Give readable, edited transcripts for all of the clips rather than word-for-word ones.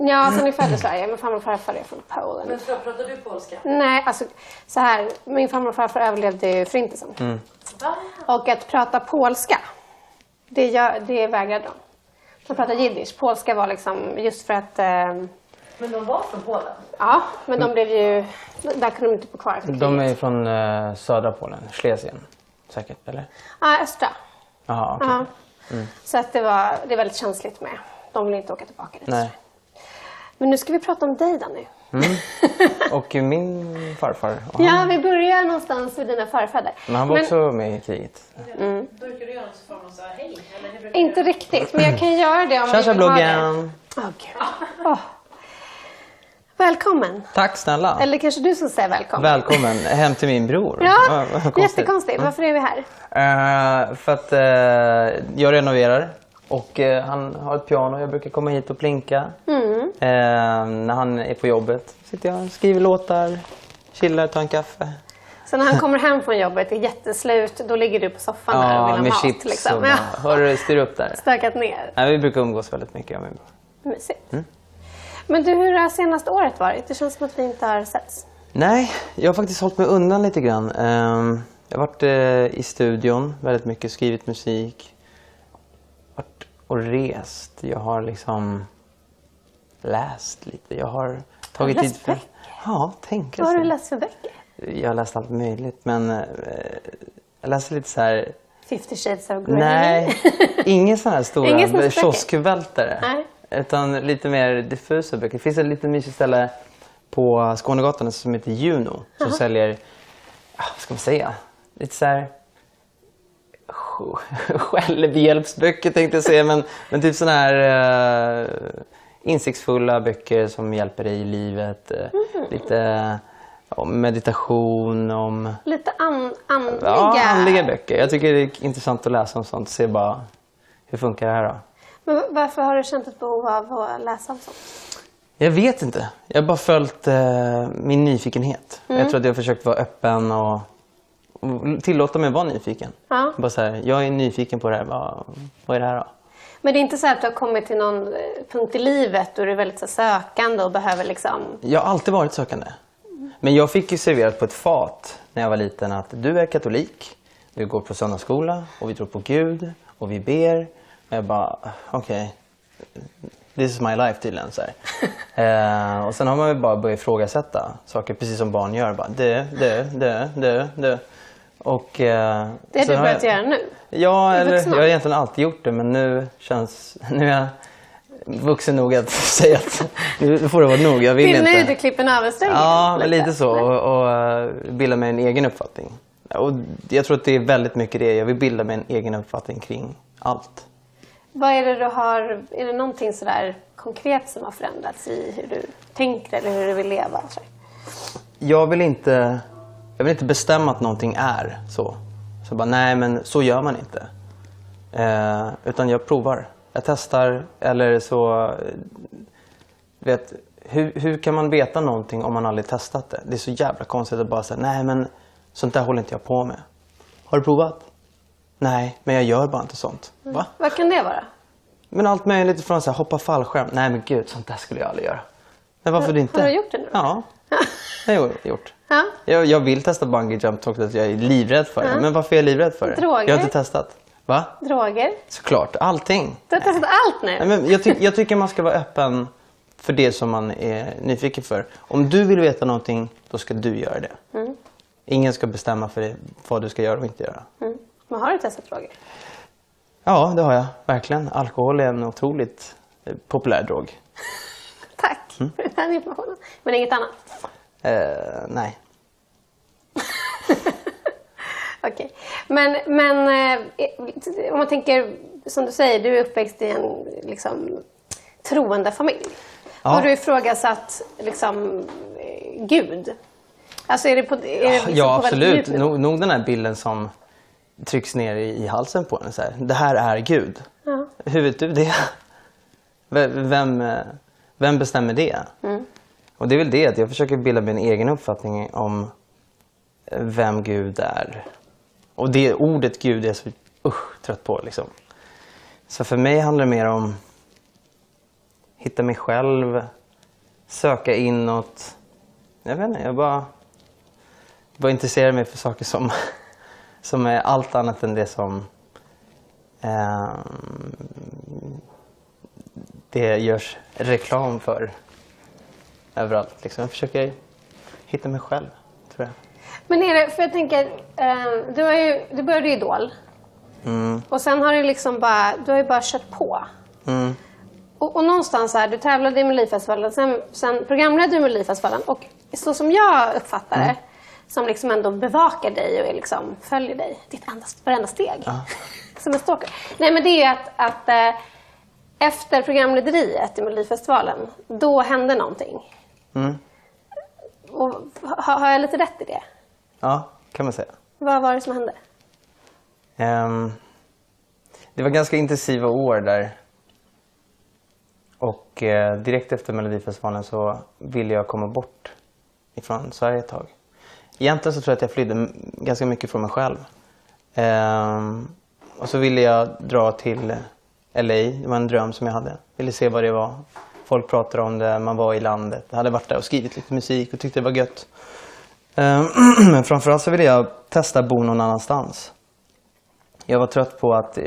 Ja, alltså ni föddes i Sverige. Min farmor och farfar är från Polen. Men pratar du polska? Nej, alltså så här. Min farmor och farfar överlevde ju Förintelsen. Och att prata polska, det vägrade de. De pratade jiddisch. Polska var liksom just för att... Men de var från Polen? Ja, men de blev ju... Där kunde de inte bo kvar. De är från södra Polen, Schlesien. Säkert, eller? Ja, östra. Jaha, okej. Ja. Så att det är väldigt känsligt med. De vill inte åka tillbaka dit. Nej. Men nu ska vi prata om dig, Danny. Och min farfar. Ja, vi börjar någonstans vid dina farfäder. Men han var också med i kriget. Brukar du göra något form av så här, hej? Eller hur brukar Inte riktigt, men jag kan göra det om Tja, vi tja, vill ha det. bloggen. Välkommen. Tack snälla. Eller kanske du som säger välkommen. Välkommen hem till min bror. Ja, Vad konstigt. jättekonstigt. Varför är vi här? För att jag renoverar. Och han har ett piano. Jag brukar komma hit och plinka. När han är på jobbet. Sitter jag och skriver låtar. Chillar, tar en kaffe. Så när han kommer hem från jobbet är jätteslut, då ligger du på soffan där och vill ha med mat. chips Liksom. och bara, hör du, styr upp där. Stökat ner. Nej, vi brukar umgås väldigt mycket, jag och min bror. Mysigt. Men du, hur har senaste året varit? Det känns som att vi inte har setts. Nej, jag har faktiskt hållit mig undan lite grann. Jag har varit i studion väldigt mycket, skrivit musik. Varit och rest. Jag har liksom läst lite. Jag har tagit tid för... böcker? Ja, tänka Vad har sig. du läst för böcker? Jag har läst allt möjligt, men jag läser lite så här... 50 Shades of Grey? Nej, ingen sån här Ingen stora sån här böcker? kioskvältare. Nej. Utan lite mer diffusa böcker. Det finns ett litet mysigt ställe på Skånegatan som heter Juno. Som säljer, vad ska man säga, lite så här självhjälpsböcker tänkte jag säga. Men typ såna här insiktsfulla böcker som hjälper dig i livet. Lite om meditation, om... Lite andliga... Ja, andliga böcker. Jag tycker det är intressant att läsa om sånt. Se bara, hur funkar det här då? Men varför har du känt ett behov av att läsa om sånt? Jag vet inte. Jag har bara följt min nyfikenhet. Jag tror att jag har försökt vara öppen och tillåta mig att vara nyfiken. Ja. Bara så här, jag är nyfiken på det här. Vad är det här då? Men det är inte så att du har kommit till någon punkt i livet då du är väldigt så sökande och behöver liksom... Jag har alltid varit sökande. Men jag fick ju serverat på ett fat när jag var liten att du är katolik. Vi går på söndagsskola och vi tror på Gud och vi ber. Och jag bara, okej. This is my life tydligen. Så här. Och sen har man ju bara börjat ifrågasätta saker precis som barn gör. Bara, dö. Och, Det har du börjat göra nu? Ja, eller vuxen? jag har egentligen alltid gjort det. Men nu är jag vuxen nog att säga att nu får det vara nog. Jag vill Det är inte. nu du klipper navelsträngen? Ja, men lite så. Och bilda mig en egen uppfattning. Och jag tror att det är väldigt mycket det. Jag vill bilda mig en egen uppfattning kring allt. Vad är det du har... Är det någonting sådär konkret som har förändrats i hur du tänker eller hur du vill leva? Så? Jag vill inte bestämma att någonting är så. Så bara, nej men så gör man inte. Utan jag provar. Jag testar eller så... Vet, hur kan man veta någonting om man aldrig testat det? Det är så jävla konstigt att bara säga, nej men sånt där håller inte jag på med. Har du provat? Nej, men jag gör bara inte sånt. Va? Vad kan det vara? Men allt möjligt från så här, hoppa fallskärm. Nej men gud, sånt där skulle jag aldrig göra. Men varför inte? Har du gjort det nu? Ja, det har jag gjort. Ja. Jag vill testa bungee jump trots att jag är livrädd för det. Men varför är jag livrädd för det? Droger? Jag har inte testat. Va? Droger? Såklart, allting. Du har testat allt nu? Nej, men jag tycker man ska vara öppen för det som man är nyfiken för. Om du vill veta någonting, då ska du göra det. Ingen ska bestämma för dig vad du ska göra och inte göra. Men har du testat droger? Ja, det har jag. Verkligen. Alkohol är en otroligt populär drog. Tack för den här informationen. Men inget annat? Nej. Okej. Men om man tänker, som du säger, du är uppväxt i en liksom, troende familj. Ja. Har du ifrågasatt liksom, Gud? Alltså är det på, är det liksom Ja, på absolut. väldigt djup nivå? Nog den här bilden som trycks ner i halsen på en. Så här. Det här är Gud. Ja. Hur vet du det? Vem bestämmer det? Och det är väl det att jag försöker bilda mig en egen uppfattning om vem Gud är. Och det ordet Gud är jag så trött på liksom. Så för mig handlar det mer om hitta mig själv, söka inåt. Jag vet inte, jag bara intresserar mig för saker som är allt annat än det som det görs reklam för överallt. Liksom. Jag försöker hitta mig själv, tror jag. Men är det, för jag tänker, du började i Idol. Och sen har du liksom du har ju bara kört på. Och någonstans här, du tävlade i Melodifestivalen, sen programledde du Melodifestivalen. Och så som jag uppfattar det, som liksom ändå bevakar dig och är liksom, följer dig, ditt varenda steg. Som en stalker. Nej, men det är att efter programlederiet i Melodifestivalen, då hände någonting. Och har jag lite rätt i det? Ja, kan man säga. Vad var det som hände? Det var ganska intensiva år där. Och direkt efter Melodifestivalen så ville jag komma bort ifrån Sverige ett tag. Egentligen så tror jag att jag flydde ganska mycket från mig själv. Och så ville jag dra till LA. Det var en dröm som jag hade. Ville se vad det var. Folk pratade om det, man var i landet. Jag hade varit där och skrivit lite musik och tyckte det var gött. Men framförallt så ville jag testa bo någon annanstans. Jag var trött på att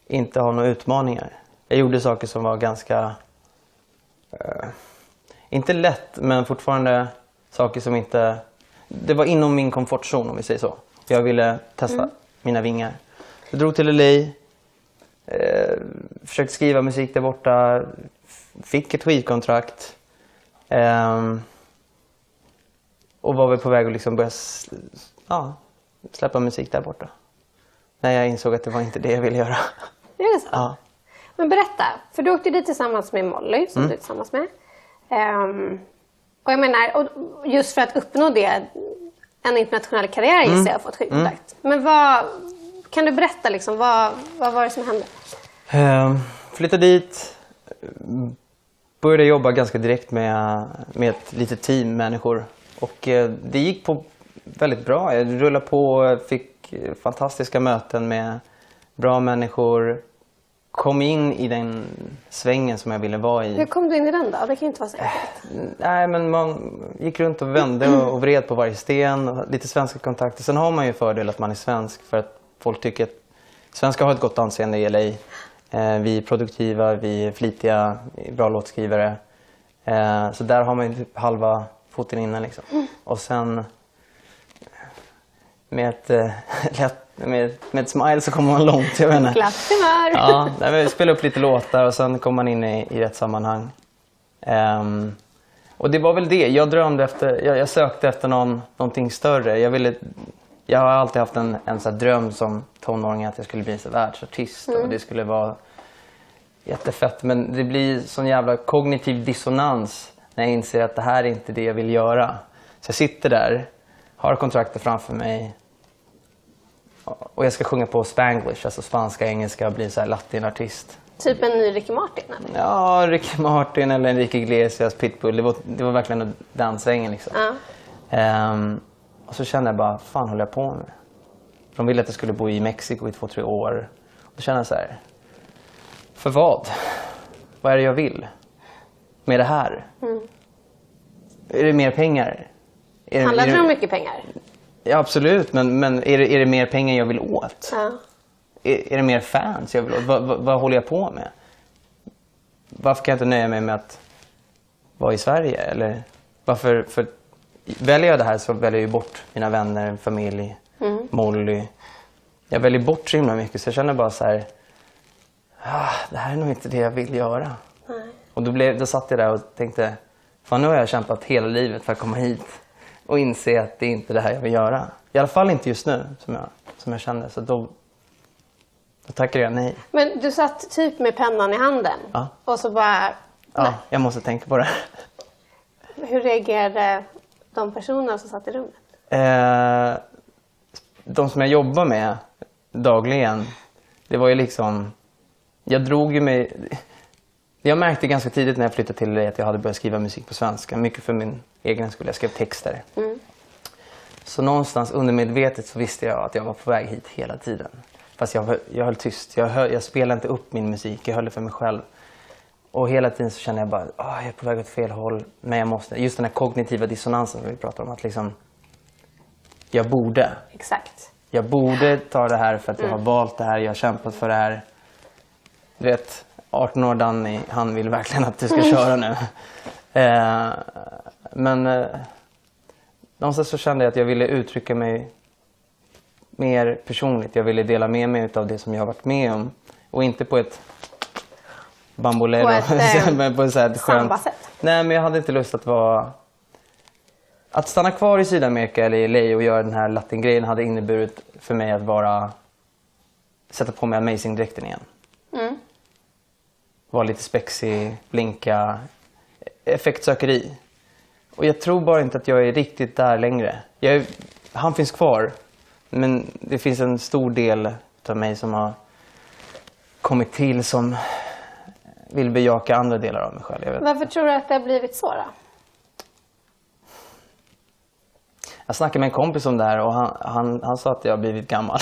inte ha några utmaningar. Jag gjorde saker som var ganska, inte lätt, men fortfarande saker som inte, det var inom min komfortzon om vi säger så. Jag ville testa mina vingar. Jag drog till LA, försökte skriva musik där borta, fick ett skivkontrakt. Och var väl på väg att liksom börja släppa musik där borta. När jag insåg att det var inte det jag ville göra. Är det så? Ja. Men berätta, för du åkte dit tillsammans med Molly, som du är tillsammans med. Och jag menar, och just för att uppnå det, en internationell karriär gissar jag, fått skivkontrakt. Men kan du berätta liksom, vad var det som hände? Flyttade dit, började jobba ganska direkt med ett litet team människor. Och det gick på väldigt bra. Jag rullade på, fick fantastiska möten med bra människor. Kom in i den svängen som jag ville vara i. Hur kom du in i den då? Det kan ju inte vara så enkelt. Nej, men man gick runt och vände och vred på varje sten. Och lite svenska kontakter. Sen har man ju fördel att man är svensk. För att folk tycker att svenskar har ett gott anseende i LA. Vi är produktiva, vi är flitiga, bra låtskrivare. Så där har man ju typ halva foten inne liksom. Och sen med ett smile så kommer man långt, jag vet inte. Glatt humör. Ja, vi spelade upp lite låtar och sen kom man in i rätt sammanhang. Och det var väl det. Jag drömde jag sökte efter någonting större. Jag har alltid haft en sån här dröm som tonåring att jag skulle bli en världsartist. Och det skulle vara jättefett. Men det blir sån jävla kognitiv dissonans när jag inser att det här är inte det jag vill göra. Så jag sitter där, har kontraktet framför mig. Och jag ska sjunga på Spanglish, alltså spanska, engelska, bli så här latinartist. Typ en ny Ricky Martin? Eller? Ja, Ricky Martin eller Enrique Iglesias, Pitbull. Det var verkligen den svängen liksom. Och så kände jag bara, fan håller jag på med? De ville att jag skulle bo i Mexiko i 2-3 år. Och då kände jag så här, för vad? Vad är det jag vill med det här? Är det mer pengar? Handlar det om mycket pengar? Ja, absolut, men är det mer pengar jag vill åt? Ja. Är det mer fans jag vill åt? Vad håller jag på med? Varför kan jag inte nöja mig med att vara i Sverige? Eller varför, för väljer jag det här så väljer jag bort mina vänner, familj, Molly. Jag väljer bort så himla mycket så jag känner bara så här, det här är nog inte det jag vill göra. Nej. Och då satt jag där och tänkte, fan nu har jag kämpat hela livet för att komma hit och inse att det är inte det här jag vill göra. I alla fall inte just nu som jag kände. Så då tackade jag nej. Men du satt typ med pennan i handen och så bara... Ja, jag måste tänka på det. Hur reagerade de personerna som satt i rummet? De som jag jobbar med dagligen, det var ju liksom... Jag märkte ganska tidigt när jag flyttade till det att jag hade börjat skriva musik på svenska. Mycket för min egen skull. Jag skrev texter. Så någonstans undermedvetet så visste jag att jag var på väg hit hela tiden. Fast jag höll tyst. Jag spelade inte upp min musik. Jag höll det för mig själv. Och hela tiden så känner jag bara, jag är på väg åt fel håll. Men jag måste, just den här kognitiva dissonansen som vi pratar om. Att liksom, jag borde. Exakt. Jag borde ta det här för att jag har valt det här. Jag har kämpat för det här. Du vet, 18 år Danny, han vill verkligen att du ska köra nu. Men någonstans så kände jag att jag ville uttrycka mig mer personligt. Jag ville dela med mig av det som jag har varit med om. Och inte på ett bambolero. På ett så här skönt sätt. Nej, men jag hade inte lust att vara... Att stanna kvar i Sydamerika eller i LA och göra den här latin-grejen hade inneburit för mig att vara... Sätta på mig Amazing-dräkten igen. Vara lite spexig, blinka, effektsökeri. Och jag tror bara inte att jag är riktigt där längre. Han finns kvar, men det finns en stor del av mig som har kommit till som vill bejaka andra delar av mig själv. Varför tror du att det har blivit så då? Jag snackade med en kompis om det här och han sa att jag har blivit gammal.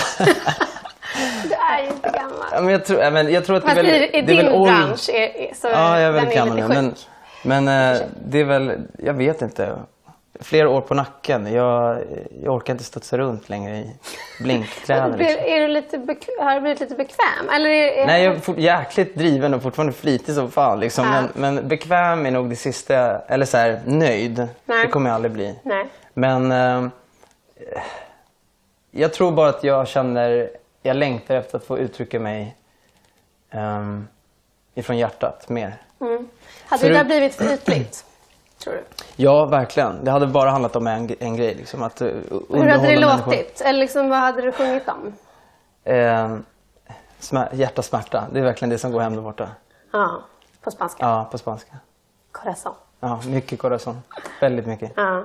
Du är ju inte gammal. Ja, men jag tror att Fast det är väl... i din bransch så ja, jag är den väldigt gammal lite nu. sjuk. Men det är väl... Jag vet inte. Flera år på nacken. Jag orkar inte studsa runt längre i blinkkläder. Liksom. Är du lite har du blivit lite bekväm? Eller Nej, jag är jäkligt driven och fortfarande flitig som fan. Liksom. Ja. Men bekväm är nog det sista... Eller så här, nöjd. Nej. Det kommer jag aldrig bli. Nej. Men jag tror bara att jag längtar efter att få uttrycka mig ifrån hjärtat mer. Hade det där blivit för ytligt, tror du? Ja, verkligen. Det hade bara handlat om en grej. Liksom, att Hur hade det låtit? Eller liksom, vad hade du sjungit om? Hjärtasmärta. Det är verkligen det som går hem där borta. Ja, på spanska? Ja, på spanska. Corazón. Ja, mycket corazon. Väldigt mycket. Ja.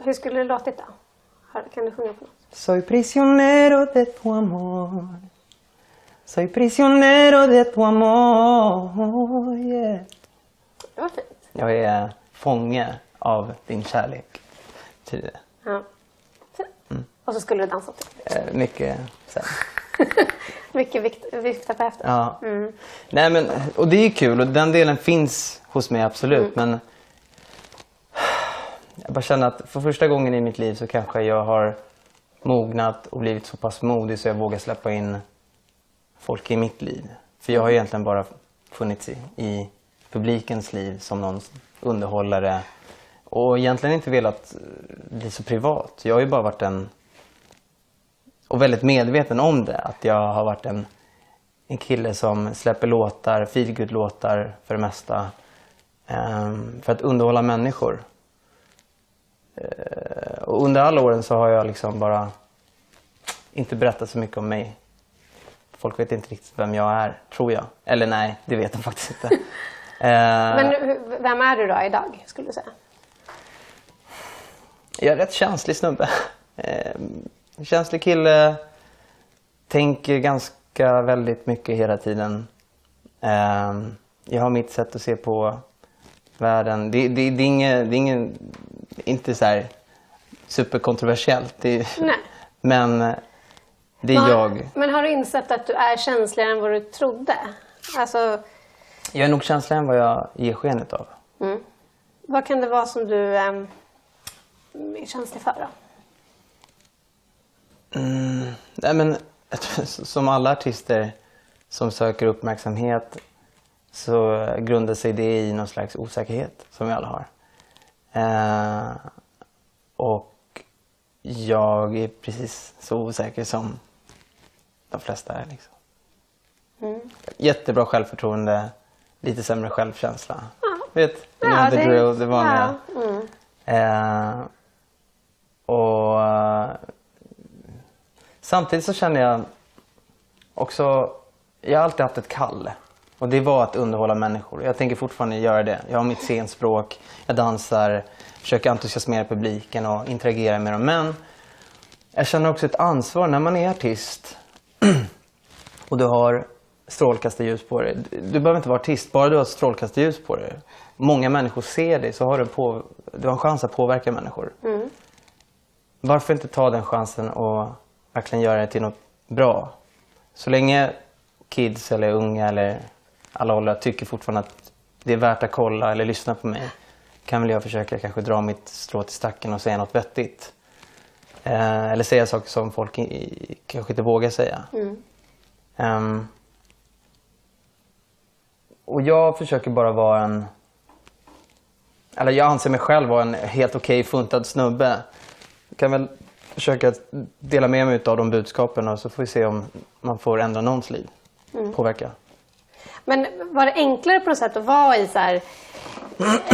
Hur skulle det låtit då? Kan du sjunga på något? Soy prisionero de tu amor. Soy prisionero de tu amor. Yeah. Det var fint. Jag är fånge av din kärlek. Tydligen. Ja. Och så skulle du dansa till. Mycket sen. Mycket vikta på efter. Ja. Nej, men, och det är kul och den delen finns hos mig absolut. Men jag bara känner att för första gången i mitt liv så kanske jag har mognat och blivit så pass modig så jag vågar släppa in folk i mitt liv. För jag har egentligen bara funnits i publikens liv som någon underhållare och egentligen inte velat bli så privat. Jag har ju bara varit och väldigt medveten om det, att jag har varit en kille som släpper låtar, feelgood-låtar för det mesta, för att underhålla människor. Och under alla åren så har jag liksom bara inte berättat så mycket om mig. Folk vet inte riktigt vem jag är, tror jag. Eller nej, det vet de faktiskt inte. Men vem är du då idag, skulle du säga? Jag är rätt känslig snubbe. Känslig kille. Tänker ganska väldigt mycket hela tiden. Jag har mitt sätt att se på världen. Det är inte så här superkontroversiellt. Nej. Men det är jag. Men har du insett att du är känsligare än vad du trodde? Alltså... Jag är nog känsligare än vad jag ger skenet av. Vad kan det vara som du är känslig för då? Nej, men som alla artister som söker uppmärksamhet så grundar sig det i någon slags osäkerhet som vi alla har. Och jag är precis så osäker som de flesta är. Liksom. Jättebra självförtroende, lite sämre självkänsla. Vet, det vanliga. Och samtidigt så känner jag också, jag har alltid haft ett kall. Och det var att underhålla människor. Jag tänker fortfarande göra det. Jag har mitt scenspråk, jag dansar, försöker entusiasmera publiken och interagera med dem. Men jag känner också ett ansvar när man är artist och du har strålkastarljus på dig. Du behöver inte vara artist, bara du har strålkastarljus på dig. Många människor ser dig, så har du har en chans att påverka människor. Varför inte ta den chansen och verkligen göra det till något bra? Så länge kids eller unga eller alla åldrar tycker fortfarande att det är värt att kolla eller lyssna på mig, kan väl jag försöka kanske dra mitt strå till stacken och säga något vettigt. Eller säga saker som folk kanske inte vågar säga. Och jag försöker bara vara eller jag anser mig själv vara en helt okej funtad snubbe. Jag kan väl försöka dela med mig av de budskapen och så får vi se om man får ändra någons liv. Påverka. Men var det enklare på något sätt att vara i så här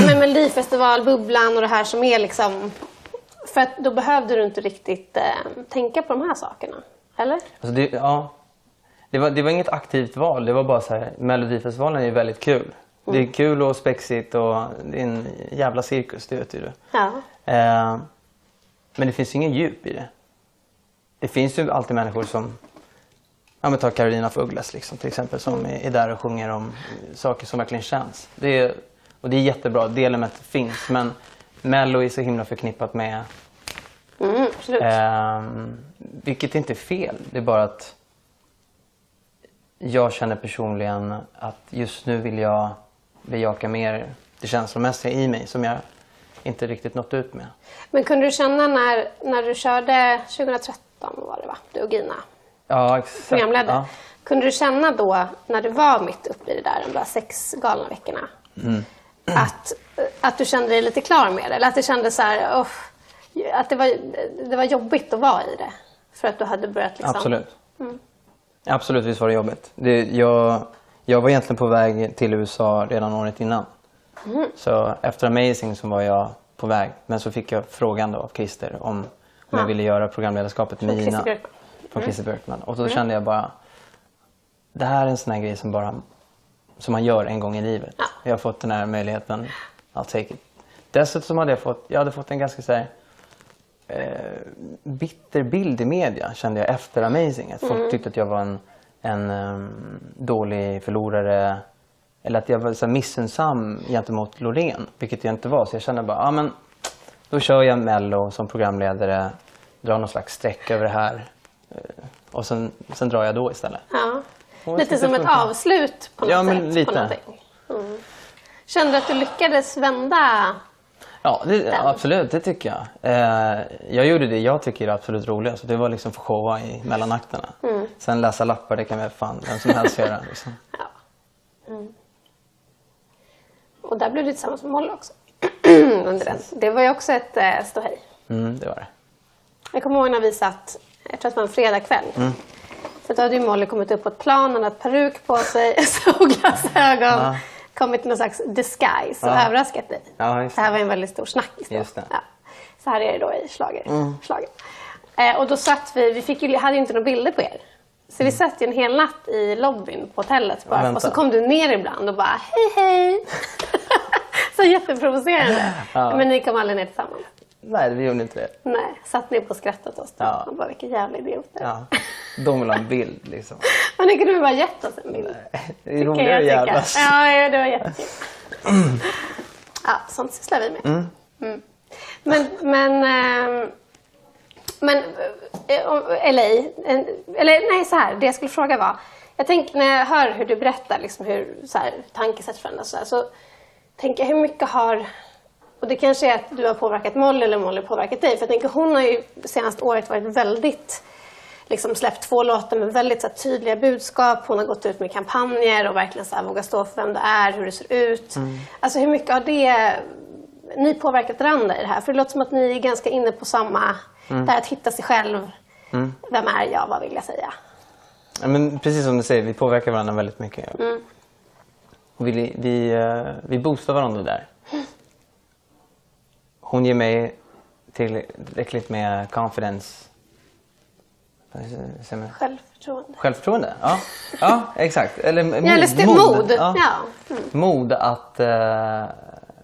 med Melodifestival, bubblan och det här som är liksom, för att då behövde du inte riktigt tänka på de här sakerna, eller? Alltså det var inget aktivt val, det var bara så här, Melodifestivalen är väldigt kul. Det är kul och spexigt och det är en jävla cirkus, det vet du. Ja. Men det finns ingen djup i det. Det finns ju alltid människor som, ja men ta Carolina Fuglas liksom, till exempel, som är där och sjunger om saker som verkligen känns. Och det är jättebra, det elementet finns, men Mello är så himla förknippat med Absolut. vilket inte är fel, det är bara att jag känner personligen att just nu vill jag bejaka mer det känslomässiga i mig som jag inte riktigt nått ut med. Men kunde du känna när du körde 2013 var det va? Du och Gina. Ja, exakt. Programledare. Ja. Kunde du känna då när du var mitt uppe i det där, de där 6 galna veckorna, att du kände dig lite klar med det? Eller att det kändes så här, att det var jobbigt att vara i det? För att du hade börjat liksom... Absolut. Absolut, visst var det jobbigt. Jag var egentligen på väg till USA redan året innan. Så efter Amazing så var jag på väg. Men så fick jag frågan då av Christer om jag ville göra programledarskapet med Gina. Från Christer Björkman. Och då kände jag bara, det här är en sån här grej som man gör en gång i livet. Ja. Jag har fått den här möjligheten, I'll take it. Dessutom hade jag hade fått en ganska så här, bitter bild i media, kände jag efter Amazing. Att folk tyckte att jag var en dålig förlorare. Eller att jag var så här missunnsam gentemot Loreen, vilket jag inte var. Så jag kände bara, men då kör jag Mello som programledare, drar någon slags streck över det här. Och sen drar jag då istället. Ja. Lite som ett avslut på något sätt. Men lite. På någonting. Kände du att du lyckades vända? Ja, absolut, det tycker jag. Jag gjorde det jag tycker är absolut roligast. Det var liksom för showa i mellanakterna. Sen läsa lappar, det kan väl fan vem som helst göra. Liksom. Ja. Och där blev du tillsammans med Molly också. Under den. Det var ju också ett ståhej. Det var det. Jag kommer ihåg när vi satt, jag tror att det var en fredagkväll. För då hade ju Molly kommit upp på ett plan, hon hade peruk på sig, solglasögon. Kommit till någon slags disguise och överraskat dig. Ja, just det här var en väldigt stor snackis då. Just det. Ja. Så här är det då i schlager. Och då satt vi hade ju inte några bilder på er. Så vi satt ju en hel natt i lobbyn på hotellet bara. Och så kom du ner ibland och bara hej. Så jätteprovocerande. Men ni kom aldrig ner tillsammans. Nej, vi gjorde inte det. Nej, satt ni på skrattat oss då. Ja. Och bara, vilka jävla idioter. Ja, de vill ha en bild liksom. Men ni kunde bara gett oss en bild. Det är roligare jävlas. Ja, det var jättekul. Ja, sånt sysslar vi med. Men LA, eller nej så här, det jag skulle fråga var, jag tänker när jag hör hur du berättar liksom hur så här, tankesätt förändras så tänker jag hur mycket har, och det kanske är att du har påverkat Molly eller Molly har påverkat dig, för jag tänker hon har ju senaste året varit väldigt liksom släppt 2 låtar med väldigt så här, tydliga budskap. Hon har gått ut med kampanjer och verkligen så här, vågar stå för vem det är, hur det ser ut. Alltså hur mycket har ni påverkat varandra i det här? För det låter som att ni är ganska inne på samma, där att hitta sig själv. Vem är jag, vad vill jag säga? Ja, men precis som du säger, vi påverkar varandra väldigt mycket. Och vi boostar varandra där. Hon ger mig tillräckligt med confidence. Självförtroende, ja exakt. Eller mod. Ja. Mod att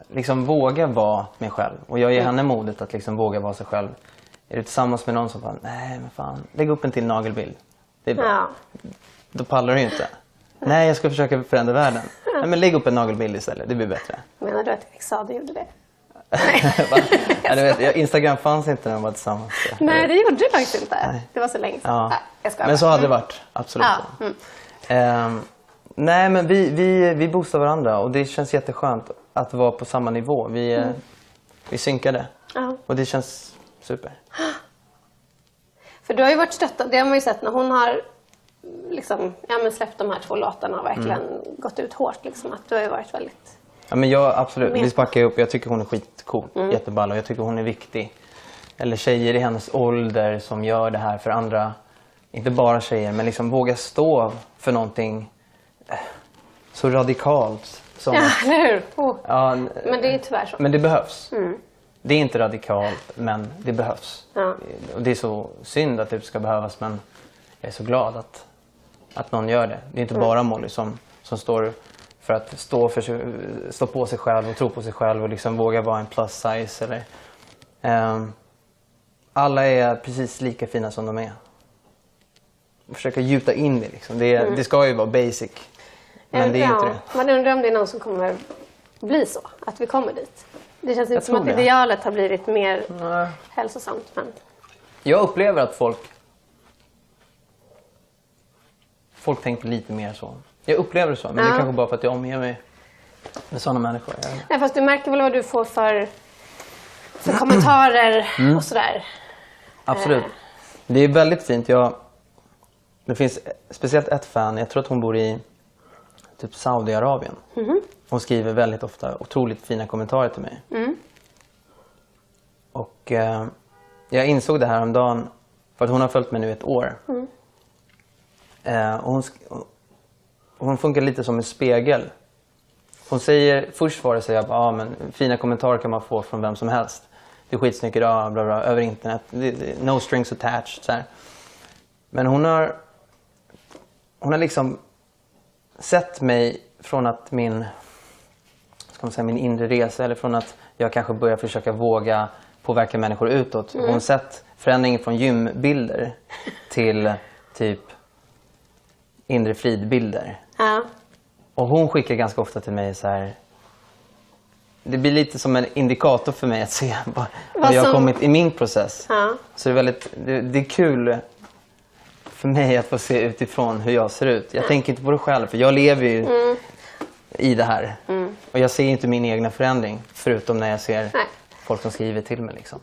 liksom våga vara mig själv. Och jag ger henne modet att liksom våga vara sig själv. Är du tillsammans med någon som bara, nej men fan, lägg upp en till nagelbild. Det är bra. Ja. Då pallar du ju inte. Nej, jag ska försöka förändra världen. Nej, men lägg upp en nagelbild istället, det blir bättre. Menar du att Erik Saade gjorde det? Ja, Instagram fanns inte när de var tillsammans. Nej, det gjorde det faktiskt inte. Nej. Det var så länge sedan. Ja. Men så hade det varit, absolut. Ja. Nej, men vi boostar varandra och det känns jätteskönt att vara på samma nivå. Vi synkade och det känns super. För du har ju varit stöttad, det har man ju sett när hon har liksom, släppt de här 2 låtarna och verkligen gått ut hårt. Liksom, att du har ju varit väldigt... Ja, men jag absolut, vi backar upp. Jag tycker hon är skitcool, jätteball, och jag tycker hon är viktig. Eller tjejer i hennes ålder som gör det här för andra, inte bara tjejer, men liksom våga stå för någonting så radikalt. Som eller hur? Ja, men det är tyvärr så. Men det behövs. Det är inte radikalt, men det behövs. Ja. Och det är så synd att det ska behövas, men jag är så glad att någon gör det. Det är inte bara Molly som står för att stå på sig själv och tro på sig själv och liksom våga vara en plus size. Eller, alla är precis lika fina som de är. Försöka gjuta in det liksom. Det ska ju vara basic. Men det är inte det. Man undrar om det är någon som kommer bli så. Att vi kommer dit. Det känns inte som att idealet har blivit mer hälsosamt. Men... Jag upplever att folk tänker lite mer så. Jag upplever det så. Men det är kanske bara för att jag omger mig med sådana människor. Nej, fast du märker väl vad du får för kommentarer och sådär. Absolut. Det är väldigt fint. Det finns speciellt ett fan. Jag tror att hon bor i typ Saudiarabien. Hon skriver väldigt ofta otroligt fina kommentarer till mig. Och jag insåg det här om dagen för att hon har följt mig nu 1 år. Hon funkar lite som en spegel. Hon säger, först var det så jag men fina kommentarer kan man få från vem som helst. Det är skitsnyggt idag, bla bla, över internet. No strings attached. Så här. Men hon har liksom sett mig från att min inre resa, eller från att jag kanske börjar försöka våga påverka människor utåt. Hon har sett förändringen från gymbilder till typ inre fridbilder. Och hon skickar ganska ofta till mig så här. Det blir lite som en indikator för mig att se vad jag har kommit i min process. Så det är kul för mig att få se utifrån hur jag ser ut. Jag tänker inte på det själv, för jag lever ju i det här. Och jag ser inte min egna förändring, förutom när jag ser folk som skriver till mig. Liksom.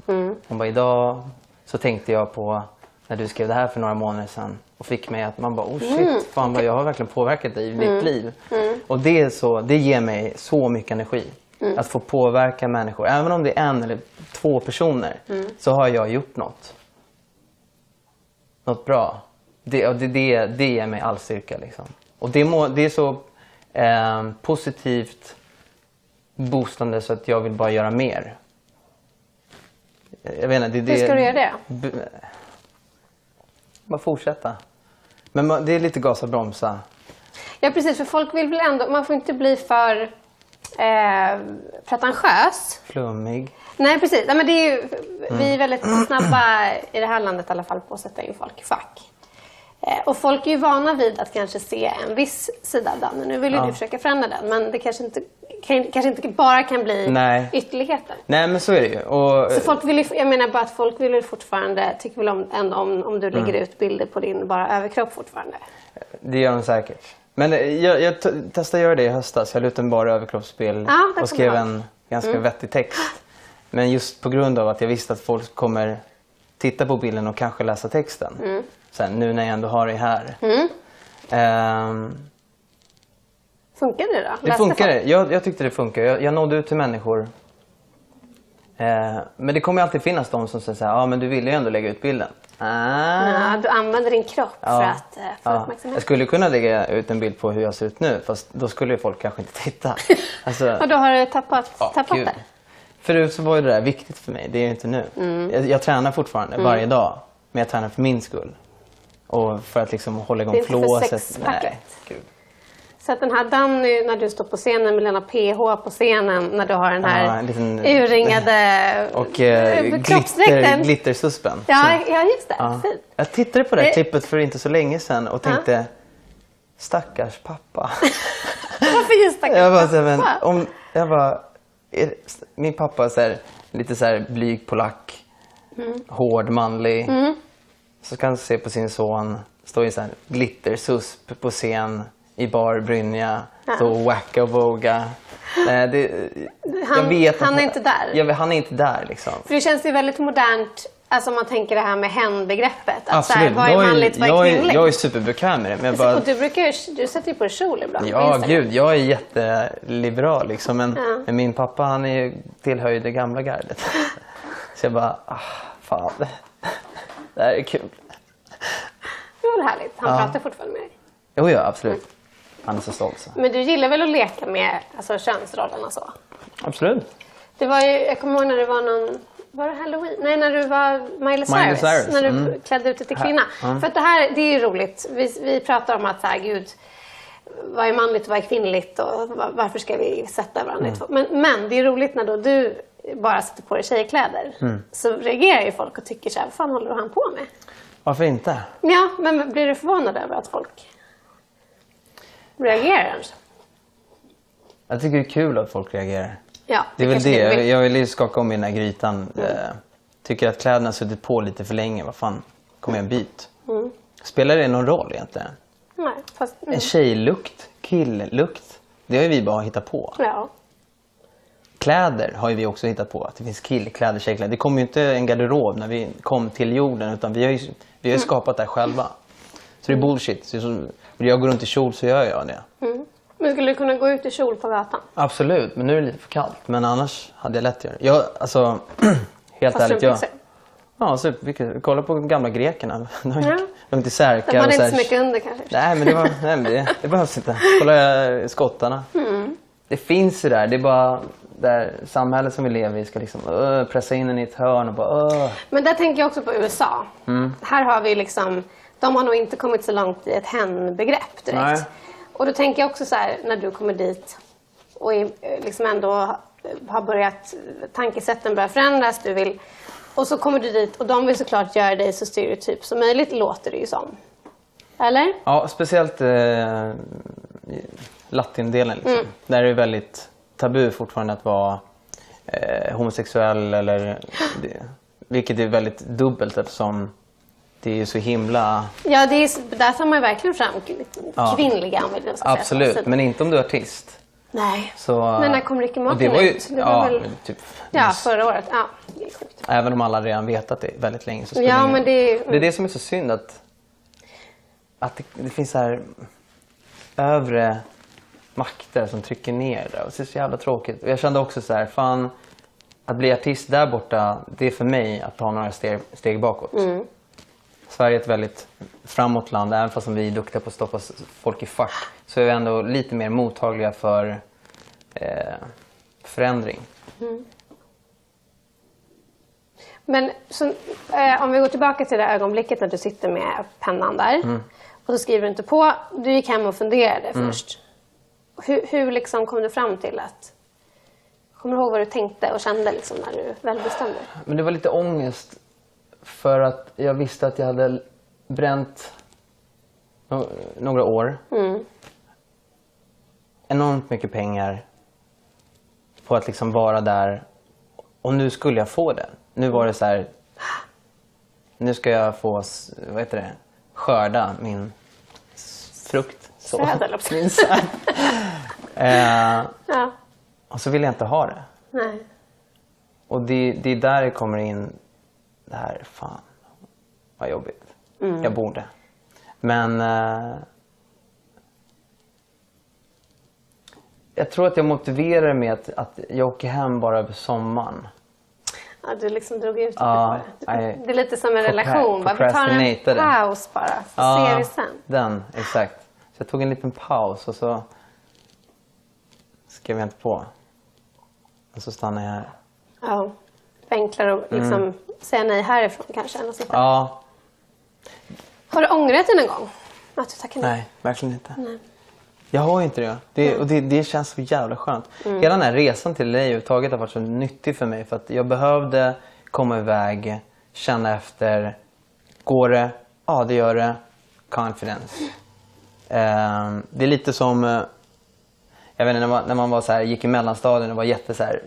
Hon bara, idag så tänkte jag på när du skrev det här för några månader sedan. Och fick mig att man bara, fan vad jag har verkligen påverkat dig i ditt liv. Och det ger mig så mycket energi. Att få påverka människor. Även om det är 1 eller 2 personer, så har jag gjort något. Något bra. Det ger mig all styrka. Liksom. Och det är så positivt boostande så att jag vill bara göra mer. Jag vet inte, hur ska du göra det? Bara fortsätta. Men det är lite gasa bromsa. Ja, precis. För folk vill väl ändå... Man får inte bli för pretentiös. Flummig. Nej, precis. Ja, men det är ju, vi är väldigt snabba i det här landet i alla fall på att sätta in folk i fack. Och folk är ju vana vid att kanske se en viss sida av Danne. Nu vill ju du försöka förändra den, men det kanske inte bara kan bli ytterligheter. Nej, men så är det ju. Och så folk vill ju, jag menar bara att folk vill ju fortfarande, tycker väl om du lägger ut bilder på din bara överkropp fortfarande. Det gör de säkert. Men jag testade att göra det i höstas. Jag la ut en bara överkroppsbild och skrev en ganska vettig text. Men just på grund av att jag visste att folk kommer titta på bilden och kanske läsa texten. Sen, nu när jag ändå har det här. Funkar det då? Det funkar. Jag tyckte det funkar. Jag nådde ut till människor. Men det kommer alltid finnas de som säger så här, men du ville ju ändå lägga ut bilden. Du använder din kropp för att få uppmärksamhet. Jag skulle kunna lägga ut en bild på hur jag ser ut nu, fast då skulle folk kanske inte titta. Alltså, och då har du tappat det? Förut så var ju det där viktigt för mig, det är ju inte nu. Jag tränar fortfarande varje dag, men jag tränar för min skull. Och för att liksom hålla igång flåset. Det är inte för sexpacket. Så att den här Danny, när du står på scenen med Lena PH på scenen, när du har den här urringade och glittersuspen. Ja, just det. Fint. Jag tittade på det här klippet för inte så länge sedan och tänkte, stackars pappa. Varför just stackars pappa? Min pappa är så här, lite så här blyg polack, hård, manlig. Så kan han se på sin son står i så här glittersusp på scen i bar Brynja, stå och wacka och voga. Han är inte där. Han är inte där liksom. För det känns ju väldigt modernt, alltså om man tänker det här med hen-begreppet. Att så Absolut. här, vad är manligt, vad är kvinnligt? Jag är superbekväm med det. Men Och du sätter ju på kjol ibland. Ja, gud, jag är jätteliberal liksom. Men min pappa, han tillhör ju det gamla gardet. Så jag bara, fan, det här är kul. Det var härligt. Han pratar fortfarande med dig. Jo, ja, absolut. Han är så stolt. Så. Men du gillar väl att leka med könsrollerna så? Absolut. Det var ju, jag kommer ihåg när det var var det Halloween? Nej, när du var Miley Cyrus. När du klädde ut dig till kvinna. För att det är ju roligt. Vi pratar om att så här, gud, vad är manligt och vad är kvinnligt och varför ska vi sätta varandra i två? Men det är roligt när då du bara sätter på dig tjejkläder. Så reagerar ju folk och tycker så här, vad fan håller han på med? Varför inte? Ja, men blir du förvånad över att folk reagerar? Jag tycker det är kul att folk reagerar. Ja, det är väl det. Jag vill ju skaka om i den här grytan. Tycker att kläderna har suttit på lite för länge. Vad fan, kom igen, byt. Spelar det någon roll egentligen? Nej, fast... En tjejlukt, killlukt, det har ju vi bara hittat på. Ja. Kläder har ju vi också hittat på. Att det finns killkläder, tjejkläder. Det kom ju inte en garderob när vi kom till jorden. Utan vi har ju skapat det här själva. Så det är bullshit. Så vill jag gå runt i kjol så gör jag det. Men skulle du kunna gå ut i kjol på gatan? Absolut, men nu är det lite för kallt. Men annars hade jag lätt att göra det. Jag, alltså, helt ärligt. Ja, kolla på de gamla grekerna. De är inte särkar. De hade inte så mycket under kanske. Nej, men det behövs inte. Kolla skottarna. Det finns ju där. Det är bara där samhället som vi lever i ska liksom pressa in en i ett hörn och bara Men där tänker jag också på USA. Här har vi liksom, de har nog inte kommit så långt i ett hen-begrepp direkt. Nej. Och då tänker jag också så här, när du kommer dit och liksom ändå har börjat, tankesätten börjar förändras, och så kommer du dit och de vill såklart göra dig så stereotyp som möjligt, låter det ju som. Eller? Ja, speciellt latindelen liksom. Där är det väldigt tabu fortfarande att vara homosexuell eller vilket är väldigt dubbelt eftersom det är så himla... Ja, där tar man ju verkligen fram kvinnliga. Absolut, säga. Men inte om du är artist. Nej, så, men när kom Ricky Martin ut? Det var väl... typ, förra året. Ja, det är sjukt. Även om alla redan vetat det väldigt länge. Så men det är det som är så synd att det finns så här övre makter som trycker ner det. Och det är så jävla tråkigt. Och jag kände också så här, fan, att bli artist där borta, det är för mig att ta några steg bakåt. Sverige är ett väldigt framåt land, även fast vi är duktiga på att stoppa folk i fack, så är vi ändå lite mer mottagliga för förändring. Men så, om vi går tillbaka till det ögonblicket när du sitter med pennan där och så skriver du inte på, du gick hem och funderade först. Hur liksom kom du fram till att, kommer du ihåg vad du tänkte och kände liksom när du väl bestämde? Men det var lite ångest. För att jag visste att jag hade bränt några år. Enormt mycket pengar på att liksom vara där. Och nu skulle jag få det. Nu var det så här. Nu ska jag få, skörda min frukt. Min säd. Och så vill jag inte ha det. Nej. Och det är där det kommer in. Det här, fan, vad jobbigt. Jag borde. Men jag tror att jag motiverar med att jag åker hem bara över sommaren. Ja, du liksom drog ut det det är lite som en relation. Bara, vi tar en paus bara, så ser vi sen. Exakt. Så jag tog en liten paus och så skrev jag inte på. Och så stannade jag här. Ja, enklare att liksom säga nej härifrån kanske. Ja. Har du ångrat dig någon gång? Att du tackar nej? Nej, verkligen inte. Nej. Jag har inte det. Och det känns så jävla skönt. Hela den här resan till LA överhuvudtaget har varit så nyttig för mig. För att jag behövde komma iväg, känna efter. Går det? Ja, det gör det. Confidence. Det är lite som... Jag vet inte, när man var så här, gick i mellanstadien och var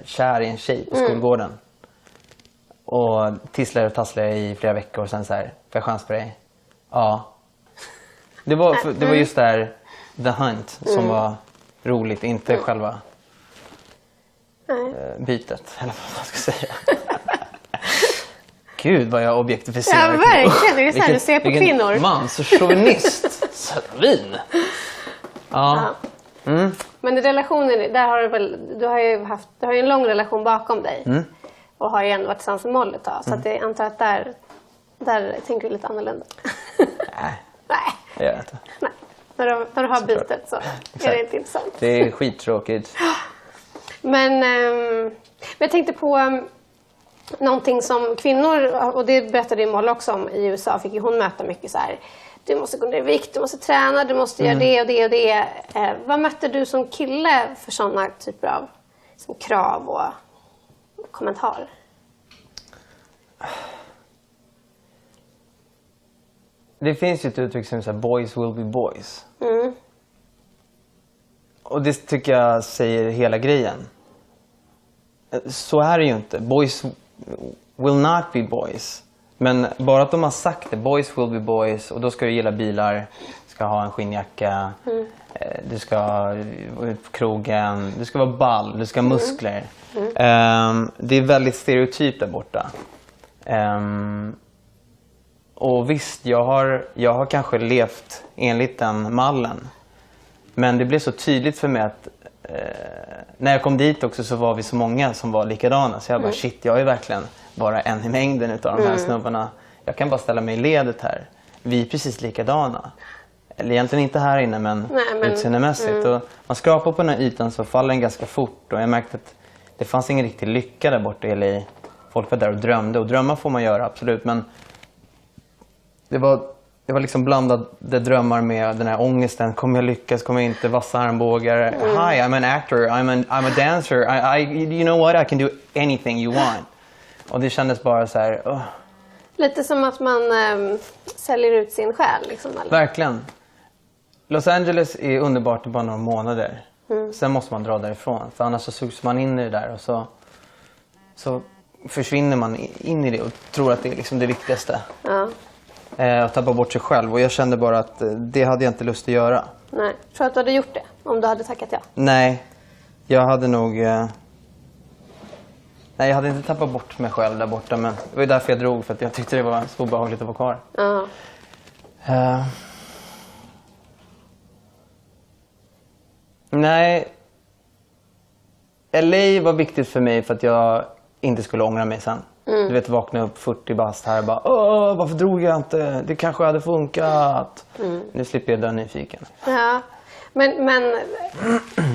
kär i en tjej på skolgården. Och tisslade och tasslade i flera veckor och sen så här, får jag chans på dig? Ja. Det var just där The Hunt som var roligt, inte själva bytet, eller vad man ska säga. Gud vad jag objektificerar. Ja, verkligen. Det är så här du ser på kvinnor. Manschauvinist. Vin. Ja. Men i relationen, där har du har ju en lång relation bakom dig. Och har ju ändå varit tillsammans med Molly ett tag. Så att jag antar att där tänker du lite annorlunda. Nej. Nej. Jag vet inte. Nej. När du har bytet så är det inte intressant. Det är skittråkigt. Men jag tänkte på någonting som kvinnor, och det berättade ju Molly också om i USA, fick ju hon möta mycket så här. Du måste gå ner i vikt, du måste träna, du måste göra det och det och det. Vad mötte du som kille för sådana typer av som krav och kommentarer? Det finns ju ett uttryck som säger boys will be boys. Och det tycker jag säger hela grejen. Så är det ju inte. Boys will not be boys. Men bara att de har sagt det, boys will be boys, och då ska du gilla bilar, ska ha en skinnjacka, du ska vara ut på krogen, du ska vara ball, du ska ha muskler. Det är väldigt stereotypt där borta. Och visst, jag har kanske levt enligt den mallen. Men det blev så tydligt för mig att när jag kom dit också så var vi så många som var likadana. Så jag bara, shit, jag är verkligen bara en i mängden utav de här snubbarna. Jag kan bara ställa mig i ledet här. Vi är precis likadana. Eller egentligen inte här inne, men utseendemässigt. Och man skrapar på den här ytan så faller den ganska fort. Och jag märkte att det fanns ingen riktig lycka där borta i LA. Folk var där och drömde. Och drömmar får man göra, absolut. Men det var liksom blandade drömmar med den här ångesten. Kommer jag lyckas? Kommer jag inte? Vassa armbågar. Hi, I'm an actor. I'm a dancer. You know what? I can do anything you want. Och det kändes bara så här. Lite som att man säljer ut sin själ. Liksom, eller? Verkligen. Los Angeles är underbart i bara några månader. Sen måste man dra därifrån. För annars så sugs man in i det där. Och så försvinner man in i det och tror att det är liksom det viktigaste. Ja. Och tappa bort sig själv. Och jag kände bara att det hade jag inte lust att göra. Nej. Tror du att du hade gjort det om du hade tackat ja? Nej, jag hade nog... Nej, jag hade inte tappat bort mig själv där borta. Men det var ju därför jag drog. För att jag tyckte det var så obehagligt att vara kvar. Nej. LA var viktigt för mig för att jag inte skulle ångra mig sen. Du vet, vakna upp 40 bast här och bara, varför drog jag inte? Det kanske hade funkat. Nu slipper jag dö nyfiken. Ja, men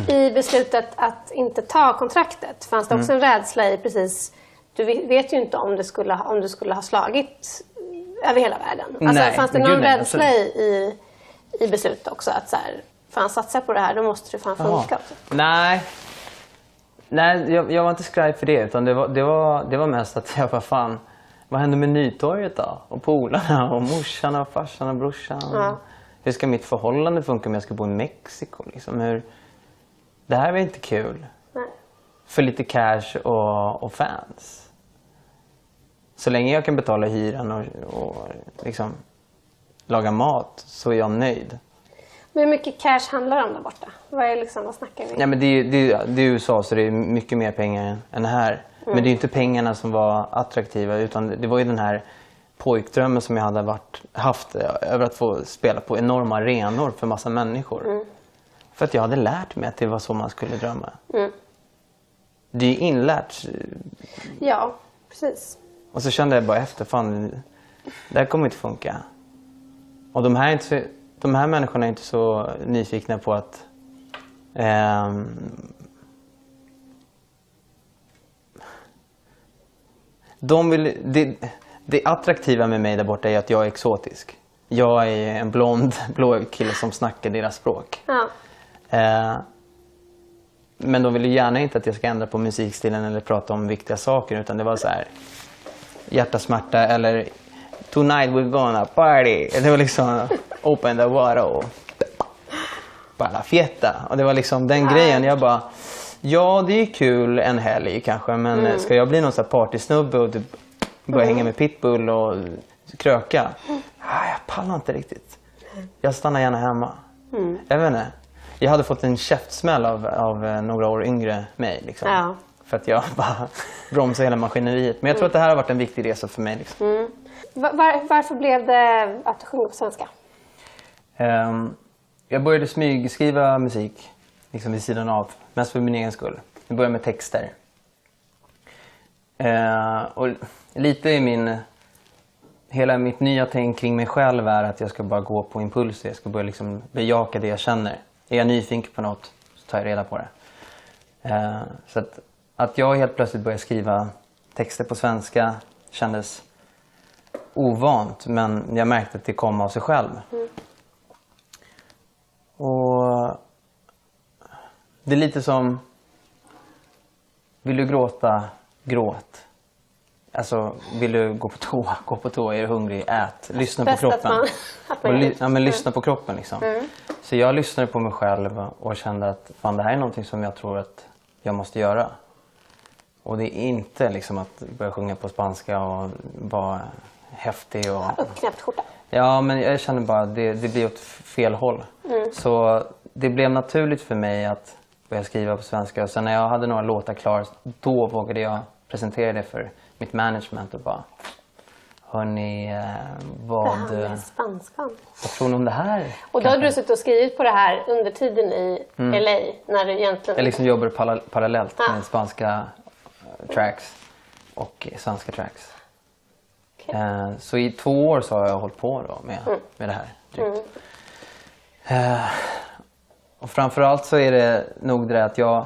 i beslutet att inte ta kontraktet fanns det också en rädsla i precis, du vet ju inte om du skulle ha slagit över hela världen. Alltså, Nej, fanns det någon rädsla i beslutet också att så här, fan satsa på det här, då måste det fan funka också. Nej, jag var inte skraj för det, utan det var mest att jag bara, fan, vad händer med Nytorget då? Och polarna och morsan och farsan och brorsan. Ja. Hur ska mitt förhållande funka om jag ska bo i Mexiko? Liksom, det här var inte kul. Nej. För lite cash och fans. Så länge jag kan betala hyran och liksom laga mat så är jag nöjd. Men hur mycket cash handlar det om där borta? Vad snackar vi? Ja, men det är USA, så det är mycket mer pengar än här. Men det är ju inte pengarna som var attraktiva, utan det var ju den här pojkdrömmen som jag hade haft över att få spela på enorma arenor för massa människor. För att jag hade lärt mig att det var så man skulle drömma. Det är ju inlärt. Ja, precis. Och så kände jag bara efter, fan, det här kommer inte funka. Och de här människorna är inte så nyfikna på att det attraktiva med mig där borta är att jag är exotisk. Jag är en blond, blå kille som snackar deras språk. Ja. Men de vill ju gärna inte att jag ska ändra på musikstilen eller prata om viktiga saker, utan det var så här hjärtasmärta eller tonight we're gonna party. Det var liksom open the water och bara fiesta. Och det var liksom den grejen. Jag bara, ja det är kul en helg kanske, men ska jag bli någon sån här partysnubbe och typ börja hänga med pitbull och kröka? Jag pallar inte riktigt. Jag stannar gärna hemma. Jag vet inte. Jag hade fått en käftsmäll av några år yngre mig. Liksom. Ja. För att jag bara bromsade hela maskineriet. Men jag tror att det här har varit en viktig resa för mig. Liksom. Varför blev det att du sjunger på svenska? Jag började smygskriva musik liksom vid sidan av. Mest för min egen skull. Jag började med texter. Och lite i hela mitt nya tänk kring mig själv är att jag ska bara gå på impulser. Jag ska börja liksom bejaka det jag känner. Är jag nyfiken på något så tar jag reda på det. Så att jag helt plötsligt började skriva texter på svenska kändes ovant. Men jag märkte att det kom av sig själv. Och det är lite som, vill du gråta, gråt. Alltså, vill du gå på toa, är du hungrig, ät. Lyssna på kroppen. Lyssna på kroppen liksom. Så jag lyssnade på mig själv och kände att fan, det här är någonting som jag tror att jag måste göra. Och det är inte liksom att börja sjunga på spanska och vara häftig. Och uppknäppt skjorta. Ja, men jag kände bara att det blir åt fel håll. Så det blev naturligt för mig att börja skriva på svenska. Och sen när jag hade några låtar klara, då vågade jag presentera det för mitt management och bara, hörni, vad tror ni om det här? Och då hade du suttit och skrivit på det här under tiden i LA, när du egentligen... Jag liksom jobbar parallellt med spanska tracks och svenska tracks. Okay. Så i 2 år så har jag hållit på då med det här. Och framförallt så är det nog det att jag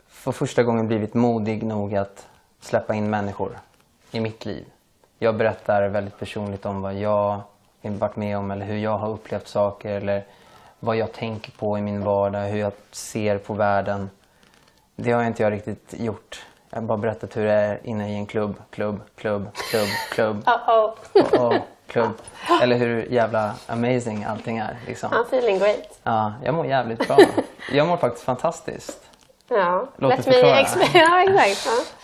för första gången blivit modig nog att släppa in människor i mitt liv. Jag berättar väldigt personligt om vad jag har varit med om eller hur jag har upplevt saker eller vad jag tänker på i min vardag, hur jag ser på världen. Det har inte jag riktigt gjort. Jag har bara berättat hur det är inne i en klubb. Klubb. Eller hur jävla amazing allting är. Liksom. I'm feeling great. Ja, jag mår jävligt bra. Jag mår faktiskt fantastiskt. Ja, låt mig förklara. Ja, exakt.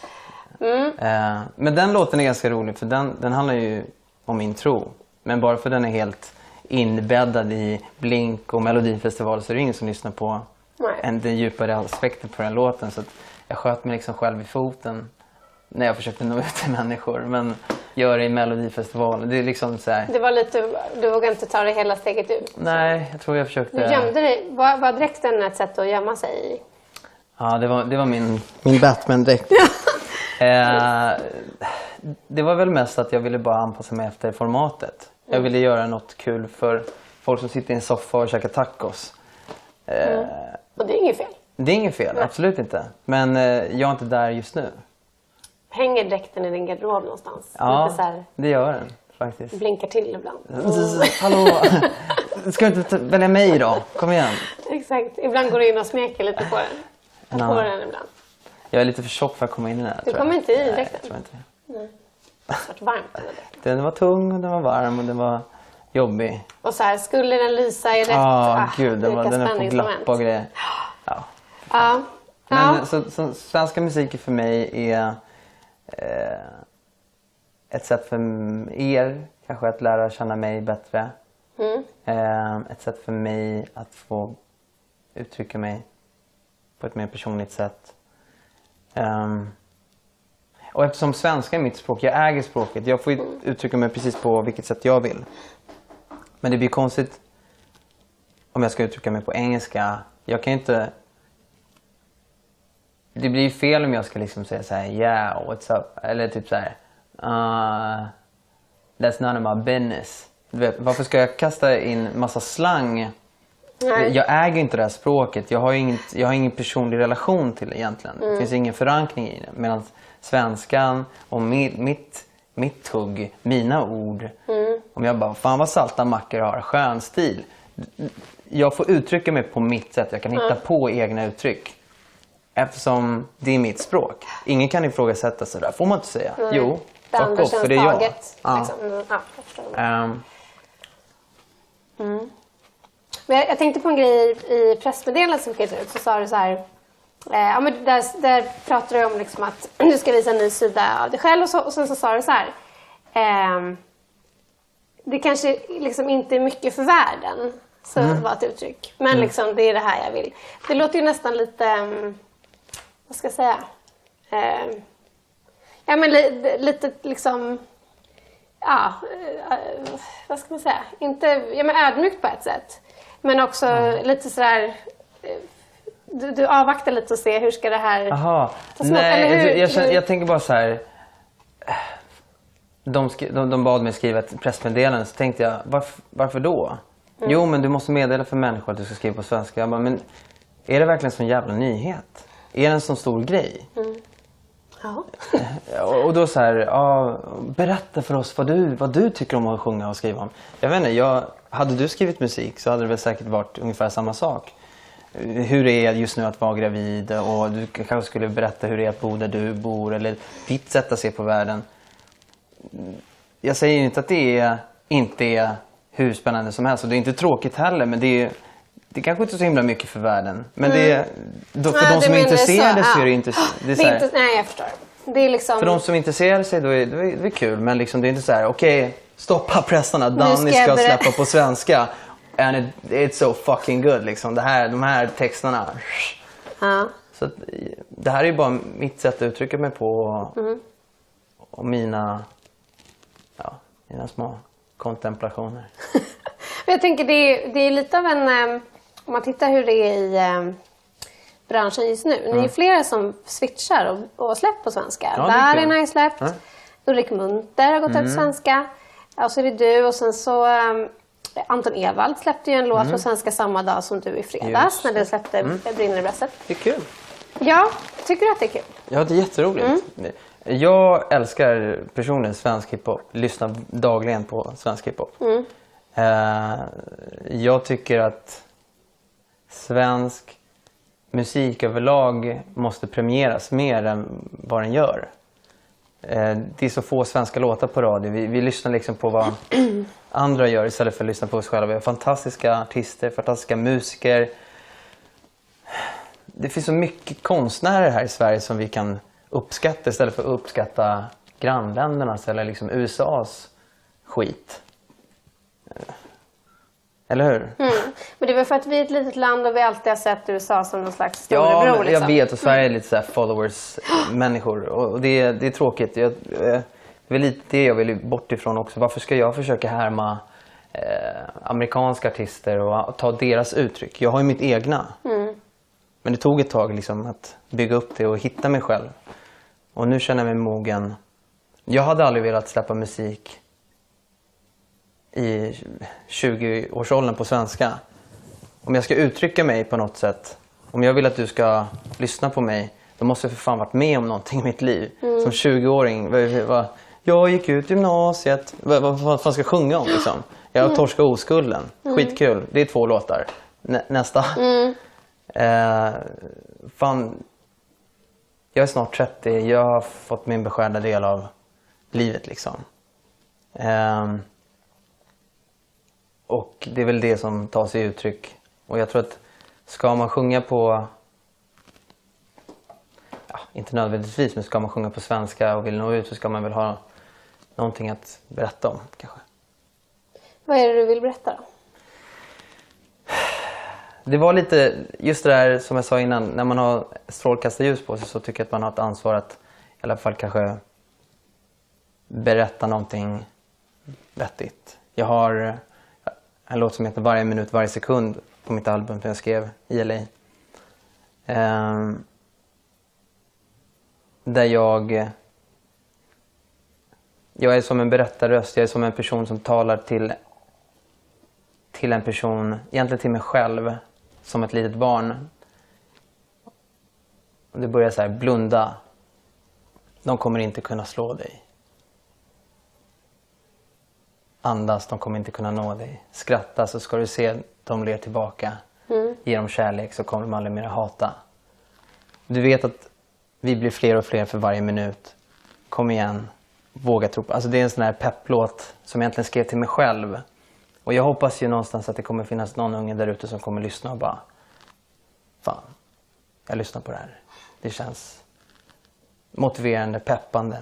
Men den låten är ganska rolig för den handlar ju om min tro. Men bara för den är helt inbäddad i Blink och Melodifestival så är det ingen som lyssnar på den djupare aspekten på den låten. Så att jag sköt mig liksom själv i foten när jag försökte nå ut till människor. Men gör det i Melodifestivalen. Det är liksom så här... Det var lite, du vågade inte ta det hela steget ut. Nej, jag tror jag försökte... Du gömde dig. Var dräkten ett sätt att gömma sig i? Ja, det var min Batman-dräkt. Det var väl mest att jag ville bara anpassa mig efter formatet. Jag ville göra något kul för folk som sitter i en soffa och käkar tacos. Och det är inget fel. Det är inget fel, absolut inte. Men jag är inte där just nu. Hänger dräkten i din garderob någonstans? Ja, lite så här, det gör den faktiskt. blinkar till ibland. Hallå, ska du inte välja mig då? Kom igen. Exakt, ibland går du in och smeker lite på den. På den ibland. Jag är lite för tjock för att komma in i den här. Du kommer inte i dräkten? Nej, jag tror inte det. Nej. Det har varit varmt den där dräkten. Den var tung och den var varm och den var jobbig. Och så här, skulle den lysa i rätt... Gud, den är på glapp och grejer. Ja. Men så svenska musiken för mig är ett sätt för er kanske att lära känna mig bättre. Ett sätt för mig att få uttrycka mig på ett mer personligt sätt. Och eftersom svenska är mitt språk, jag äger språket. Jag får uttrycka mig precis på vilket sätt jag vill. Men det blir konstigt om jag ska uttrycka mig på engelska. Jag kan inte... Det blir fel om jag ska liksom säga så här, yeah, what's up? Eller typ så här, that's none of my business. Du vet, varför ska jag kasta in massa slang? Nej. Jag äger inte det här språket. Jag har ingen personlig relation till det egentligen. Det finns ingen förankring i det. Medan svenskan och mitt hugg, mina ord. Om jag bara, fan vad salta mackor har, skön stil. Jag får uttrycka mig på mitt sätt. Jag kan hitta på egna uttryck. Eftersom det är mitt språk. Ingen kan ifrågasätta så där. Får man inte säga? Jo, fuck off, för det är jag. Liksom. Men jag tänkte på en grej i pressmeddelandet som skickades ut. Så sa du så här... men där pratar du om liksom att du ska visa en ny sida av dig själv. Och sen så sa du så här... det kanske liksom inte är mycket för världen. Så var ett uttryck. Men liksom, det är det här jag vill. Det låter ju nästan lite, vad ska jag säga? Ja, men lite liksom, ja, vad ska man säga? Inte, ja, men ödmjukt på ett sätt. Men också lite sådär, du avvaktar lite och ser hur ska det här... Jaha, nej, jag tänker bara så här. De bad mig skriva ett pressmeddelande, så tänkte jag, varför då? Jo, men du måste meddela för människor att du ska skriva på svenska. Jag bara, men är det verkligen en sån jävla nyhet? Är det en sån stor grej? Ja. Och då så här, ja, berätta för oss vad du tycker om att sjunga och skriva om. Jag vet inte, hade du skrivit musik så hade det väl säkert varit ungefär samma sak. Hur det är just nu att vara gravid, och du kanske skulle berätta hur det är att bo där du bor, eller ditt sätt att se på världen. Jag säger ju inte att det inte är hur spännande som helst, och det är inte tråkigt heller, men det kanske inte är så himla mycket för världen. Men för de som är intresserade så är det inte... Nej, jag förstår. Det är liksom... För de som är intresserade sig, då är det kul. Men liksom, det är inte så här, okej, stoppa pressarna. Danny ska släppa på svenska. And it's so fucking good. Liksom. De här texterna. Så att, det här är ju bara mitt sätt att uttrycka mig på. Och mina små kontemplationer. Jag tänker det är lite av en... Om man tittar hur det är i branschen just nu. Det är ju flera som switchar och släpper på svenska. Ja, Darin har ju släppt. Ulrik Munter har gått ut på svenska. Och så är det du. Och sen så Anton Ewald släppte ju en låt på svenska samma dag som du i fredags. När du släppte Brinner i bröstet. Det är kul. Ja, tycker du att det är kul? Ja, det är jätteroligt. Jag älskar personligen svensk hiphop. Lyssnar dagligen på svensk hiphop. Jag tycker att svensk musik överlag måste premieras mer än vad den gör. Det är så få svenska låtar på radio. Vi lyssnar liksom på vad andra gör istället för att lyssna på oss själva. Vi har fantastiska artister, fantastiska musiker. Det finns så mycket konstnärer här i Sverige som vi kan uppskatta istället för att uppskatta grannländernas eller liksom USAs skit. Eller hur? Men det är väl för att vi är ett litet land och vi alltid har sett USA som någon slags storebror. Ja, liksom. Jag vet. Och Sverige är lite så här followers-människor. Och det är tråkigt. Det är väl lite det jag vill bort ifrån också. Varför ska jag försöka härma amerikanska artister och ta deras uttryck? Jag har ju mitt egna. Men det tog ett tag liksom att bygga upp det och hitta mig själv. Och nu känner jag mig mogen. Jag hade aldrig velat släppa musik i 20-årsåldern på svenska. Om jag ska uttrycka mig på något sätt, om jag vill att du ska lyssna på mig, då måste jag för fan varit med om någonting i mitt liv. Som 20-åring, jag gick ut gymnasiet, vad fan ska jag sjunga om liksom? Jag torskar oskulden, skitkul, det är 2 låtar. Nästa. Fan, jag är snart 30, jag har fått min beskärda del av livet liksom. Och det är väl det som tar sig uttryck. Och jag tror att ska man sjunga på, inte nödvändigtvis, men ska man sjunga på svenska och vill nå ut, så ska man väl ha någonting att berätta om kanske. Vad är det du vill berätta då? Det var lite just det där som jag sa innan, när man har strålkastarljus på sig så tycker jag att man har ett ansvar att i alla fall kanske berätta någonting vettigt. Jag har en låt som heter Varje minut, varje sekund på mitt album som jag skrev i LA. Där jag är som en berättarröst, jag är som en person som talar till en person, egentligen till mig själv, som ett litet barn. Och det börjar så här, blunda. De kommer inte kunna slå dig. Andas, de kommer inte kunna nå dig. Skratta så ska du se de ler tillbaka. Ge dem kärlek så kommer de aldrig mer hata. Du vet att vi blir fler och fler för varje minut. Kom igen, våga tro på. Alltså det är en sån här pepplåt som jag egentligen skrev till mig själv. Och jag hoppas ju någonstans att det kommer finnas någon unge där ute som kommer lyssna och bara, fan, jag lyssnar på det här. Det känns motiverande, peppande.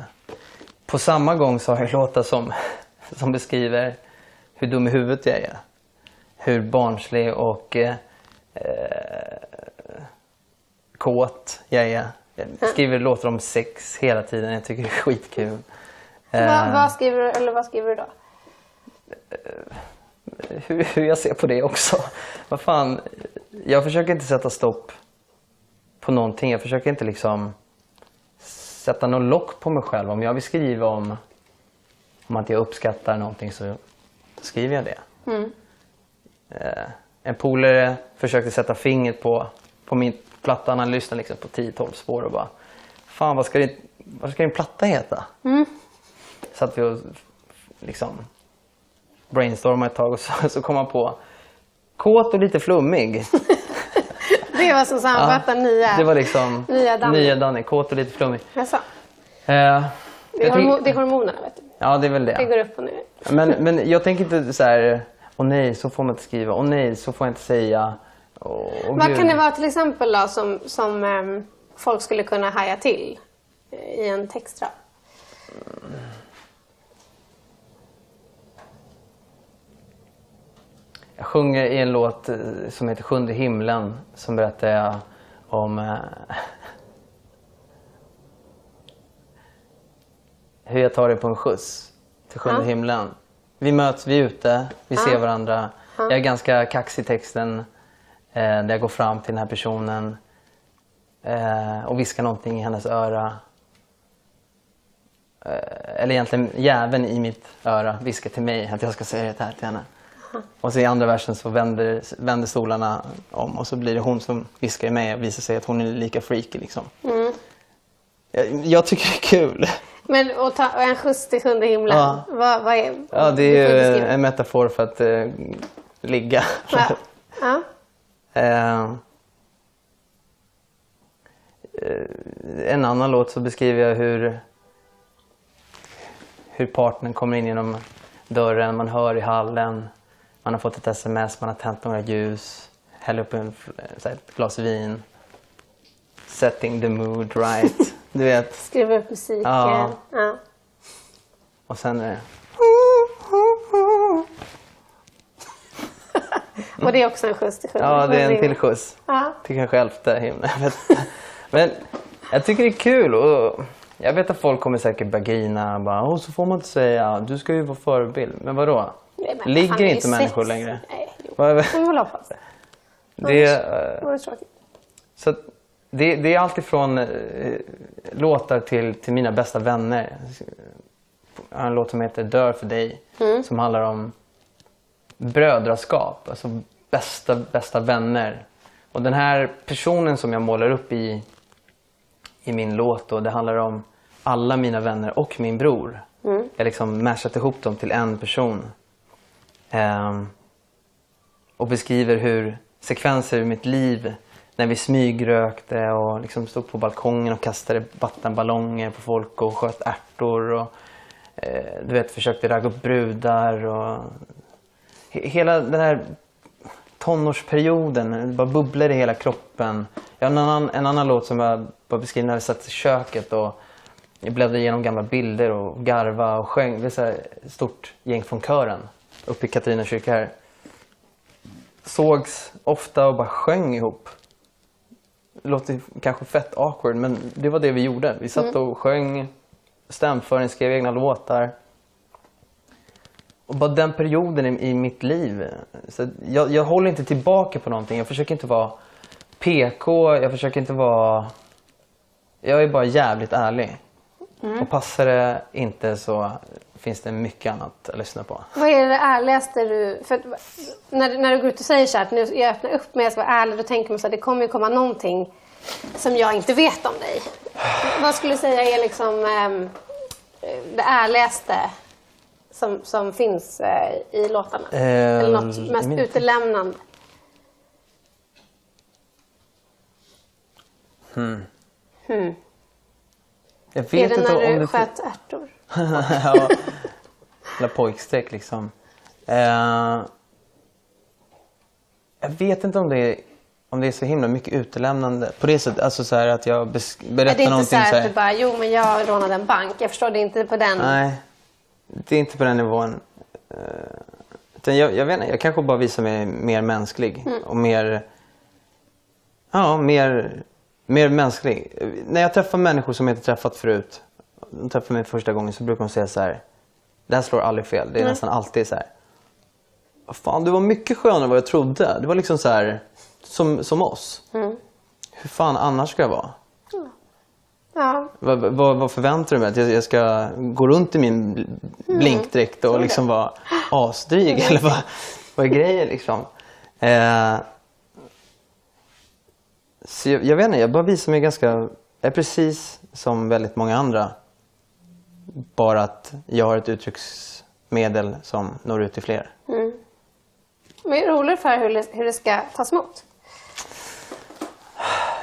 På samma gång så har jag låtar som beskriver hur dum i huvudet jag är. Hur barnslig och kåt jag är. Jag skriver låtar om sex hela tiden. Jag tycker det är skitkul. Vad skriver du då? Hur jag ser på det också. Vad fan, jag försöker inte sätta stopp på någonting. Jag försöker inte liksom sätta någon lock på mig själv. Om jag vill skriva om att jag uppskattar någonting så skriver jag det. En polare försökte sätta fingret på min platta. Han lyssnade liksom på 10-12 spår och bara, fan vad ska din platta heta? Så att vi liksom brainstormade ett tag och så kom man på kåt och lite flummig. Det var som sammanfattar det var liksom nya Danny, kåt och lite flummig. Jaså? Det är hormonerna, vet du. Ja, det är väl det. Det går upp och ner. Men jag tänker inte så här, åh nej, så får man inte skriva, åh nej, så får jag inte säga. Vad kan det vara till exempel då som folk skulle kunna haja till i en textrad? Jag sjunger i en låt som heter Sjunde himlen, som berättar jag om hur jag tar det på en skjuts till Sjunde himlen. Vi möts, vi är ute, vi ser varandra. Jag är ganska kaxig i texten där jag går fram till den här personen och viskar någonting i hennes öra. Eller egentligen jäveln i mitt öra viskar till mig att jag ska säga det här till henne. Och så i andra versen så vänder stolarna om och så blir det hon som viskar i mig och visar sig att hon är lika freaky liksom. Jag tycker det är kul. Men att ta en skjuts till Sjunde himlen, vad är... Ja, det är ju en metafor för att ligga. En annan låt så beskriver jag hur partnern kommer in genom dörren, man hör i hallen, man har fått ett sms, man har tänt några ljus, häller upp ett glas vin, setting the mood right, du vet. Skriver upp musiken. Ja. Och sen och det är också en skjuts till Sjunde. Ja, det är en till skjuts. Till kanske 11:e himlen. Men jag tycker det är kul och jag vet att folk kommer säkert börja grina. Bara, så får man inte säga, du ska ju vara förebild. Men vadå? Nej, men ligger inte människor längre? Nej, jo. De vill hoppas. Så det är alltid från låtar till mina bästa vänner. Jag har en låt som heter Dör för dig. Som handlar om brödraskap. Alltså bästa vänner. Och den här personen som jag målar upp i min låt då, det handlar om alla mina vänner och min bror. Jag liksom mashat ihop dem till en person. Och beskriver hur sekvenser i mitt liv när vi smygrökte och liksom stod på balkongen och kastade vattenballonger på folk och sköt ärtor och du vet, försökte ragga upp brudar och hela den här tonårsperioden, det bara bubblade i hela kroppen. Jag har en annan låt som jag bara beskriver när jag satt i köket och jag bläddrade igenom gamla bilder och garva och sjöng. Det är så här ett stort gäng från kören uppe i Katarina kyrka här. Sågs ofta och bara sjöng ihop. Det låter kanske fett awkward, men det var det vi gjorde. Vi satt och sjöng, stämföring, skrev egna låtar. Och bara den perioden i mitt liv. Så jag håller inte tillbaka på någonting. Jag försöker inte vara PK. Jag försöker inte vara... Jag är bara jävligt ärlig. Och passar det inte så finns det mycket annat att lyssna på. Vad är det ärligaste du... För när du går ut och säger så här, att nu jag öppnar upp mig, jag ska vara ärlig, då tänker man så här, det kommer ju komma någonting som jag inte vet om dig. Vad skulle du säga är liksom det ärligaste som finns i låtarna? Eller något mest utelämnande? Jag vet är det inte när om du sköt ärtor? Ja, eller pojkstreck liksom. Jag vet inte om det är så himla mycket utelämnande på det sättet, alltså så här att jag berättar någonting så här. Det är inte så att du bara, jo men jag rånade en bank, jag förstår det inte på den. Nej, det är inte på den nivån. Utan jag vet inte, jag kanske bara visar mig mer mänsklig. Och mer mänsklig. När jag träffar människor som jag inte träffat förut. De träffar mig första gången så brukar de säga så här. Det här slår aldrig fel. Det är nästan alltid så här. Fan, du var mycket skönare än vad jag trodde. Det var liksom så här som oss. Hur fan annars ska jag vara? Ja. Vad förväntar du mig? Att jag ska gå runt i min blinkdräkt och liksom vara asdryg? Eller vad är grejen liksom? Så jag vet inte, jag bara visar mig jag är precis som väldigt många andra. Bara att jag har ett uttrycksmedel som når ut till fler. Men är det roligt för hur det ska tas emot?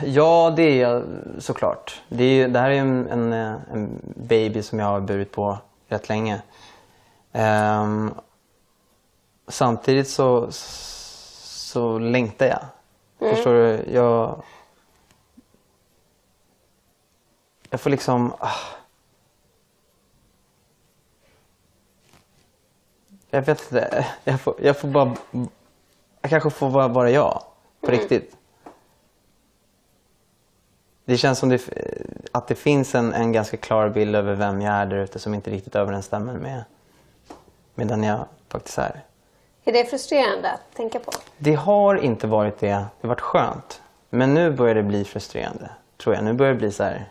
Ja, det är jag såklart. Det här är en baby som jag har burit på rätt länge. Samtidigt så längtar jag. Förstår du? Jag får liksom... Jag vet inte. Jag får bara... Jag kanske får vara jag. På riktigt. Det känns som att det finns en ganska klar bild över vem jag är där ute som inte riktigt överensstämmer med den jag faktiskt är. Är det frustrerande att tänka på? Det har inte varit det. Det har varit skönt. Men nu börjar det bli frustrerande, tror jag. Nu börjar det bli så här...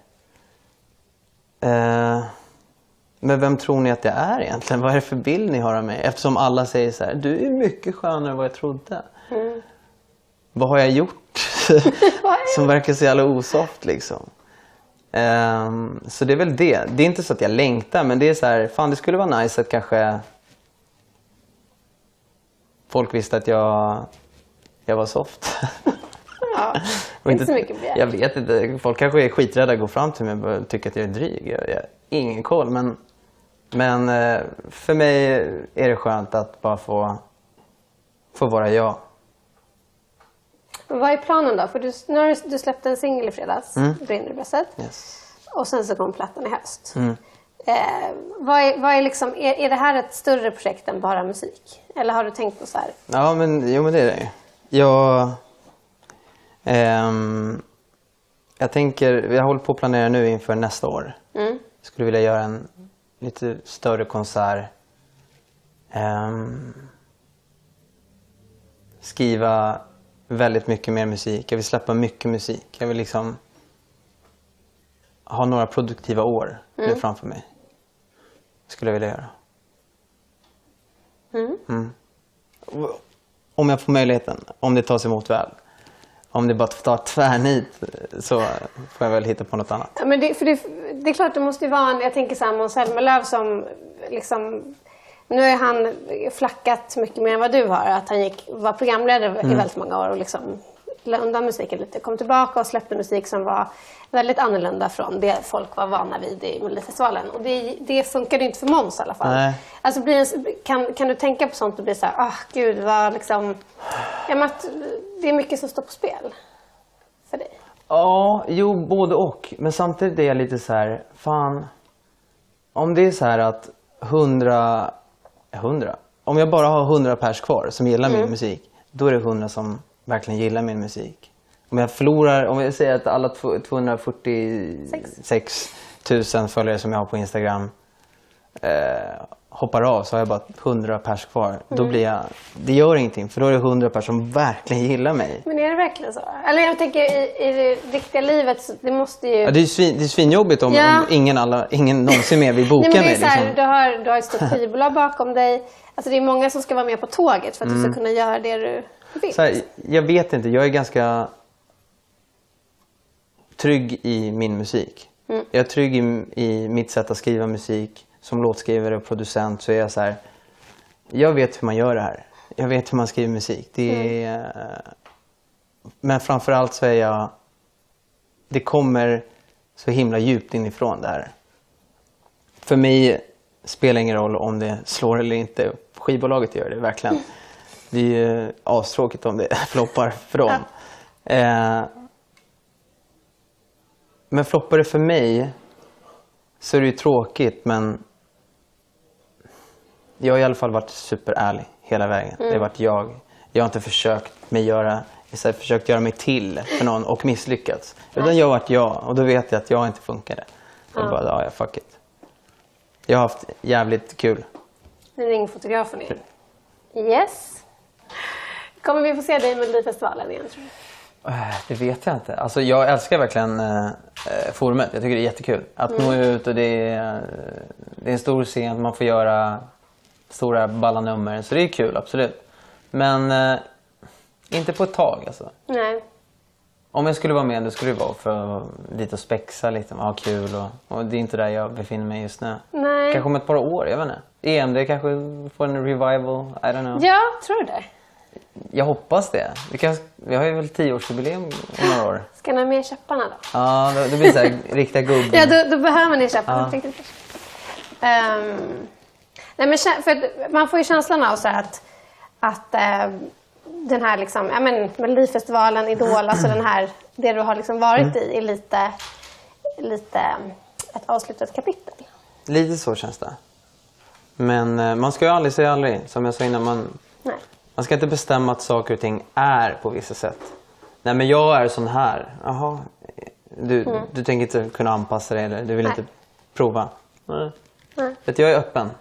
Men vem tror ni att jag är egentligen? Vad är det för bild ni har av mig? Eftersom alla säger så här, du är mycket skönare än vad jag trodde. Vad har jag gjort? Som verkar så jävla osoft liksom. Så det är väl det. Det är inte så att jag längtar, men det är så här, fan det skulle vara nice att kanske folk visste att jag var soft. Ja, inte så mycket begär. Jag vet inte, folk kanske är skiträdda att gå fram till mig och tycker att jag är dryg. Jag har ingen koll, men för mig är det skönt att bara få vara jag. Vad är planen då? För nu har du släppt en singel i fredags, Brinner i bröstet. Yes. Och sen så kom plattan i höst. Vad är liksom, är det här ett större projekt än bara musik? Eller har du tänkt på så här? Ja, men det är det. Jag tänker, vi har hållit på att planera nu inför nästa år. Jag skulle vilja göra en lite större konsert. Skriva väldigt mycket mer musik. Jag vill släppa mycket musik. Jag vill liksom ha några produktiva år nu framför mig. Skulle jag vilja göra. Om jag får möjligheten. Om det tas emot väl. Om det bara tar tvärnit så får jag väl hitta på något annat. Ja, men det är klart det måste ju vara jag tänker så här, Måns Zelmerlöw som liksom, nu har han flackat mycket mer än vad du har. Att han var programledare i väldigt många år och liksom la undan musiken lite. Kom tillbaka och släppte musik som var väldigt annorlunda från det folk var vana vid i Melodifestivalen. Och det funkade inte för Måns i alla fall. Nej. Alltså kan du tänka på sånt och bli så här, gud vad liksom... det är mycket som står på spel för dig. Ja, jo, både och. Men samtidigt är jag lite så här, fan. Om det är så här att 100. Om jag bara har 100 pers kvar som gillar min musik, då är det 100 som verkligen gillar min musik. Om jag säger att alla 246 000 följare som jag har på Instagram hoppar av, så har jag bara 100 pers kvar. Då blir det gör ingenting, för då är det 100 pers som verkligen gillar mig. Men är det verkligen så? Eller jag tänker i det riktiga livet, så det måste ju... Ja, det är svinjobbigt om ingen någonsin mer vill boka mig. Så här, du har ett stort skivbolag bakom dig. Alltså det är många som ska vara med på tåget för att du ska kunna göra det du vill. Så här, jag vet inte, jag är ganska trygg i min musik. Jag är trygg i mitt sätt att skriva musik. Som låtskrivare och producent så är jag så här, jag vet hur man gör det här. Jag vet hur man skriver musik. Men framförallt så är det kommer så himla djupt inifrån det här. För mig spelar ingen roll om det slår eller inte. Skivbolaget gör det verkligen. Det är ju astråkigt om det floppar för dem. Men floppar det för mig så är det ju tråkigt, men jag har i alla fall varit superärlig hela vägen. Det har varit jag. Jag har inte försökt göra mig till för någon och misslyckats. Utan jag har varit jag och då vet jag att jag inte funkade. Och bara, fuck it. Jag har haft jävligt kul. Nu ringer fotografen igen. Yes. Kommer vi få se dig i Melodifestivalen igen, tror du? Det vet jag inte. Alltså jag älskar verkligen forumet. Jag tycker det är jättekul att nå ut och det är en stor scen. Man får göra stora balla nummer. Så det är kul, absolut. Men inte på ett tag alltså. Nej. Om jag skulle vara med, då skulle det vara för lite att spexa lite. Ha kul och det är inte där jag befinner mig just nu. Nej. Kanske om ett par år, jag vet inte. EMD kanske får en revival, I don't know. Ja, tror du det? Jag hoppas det. Vi har ju väl 10-årsjubileum om några år. Ska ni ha med käpparna då? Ja, då blir det så här riktiga gubbar. Ja, då behöver ni käpparna. Nej, men för man får ju känslan av så här att den här liksom, Melodifestivalen, Idol, alltså den här, det du har liksom varit i är lite ett avslutat kapitel. Lite så känns det. Men man ska ju aldrig säga aldrig. Som jag sa innan, man ska inte bestämma att saker och ting är på vissa sätt. Nej, men jag är sån här. Jaha, du tänker inte kunna anpassa dig eller du vill inte prova. Nej. Vet du, jag är öppen.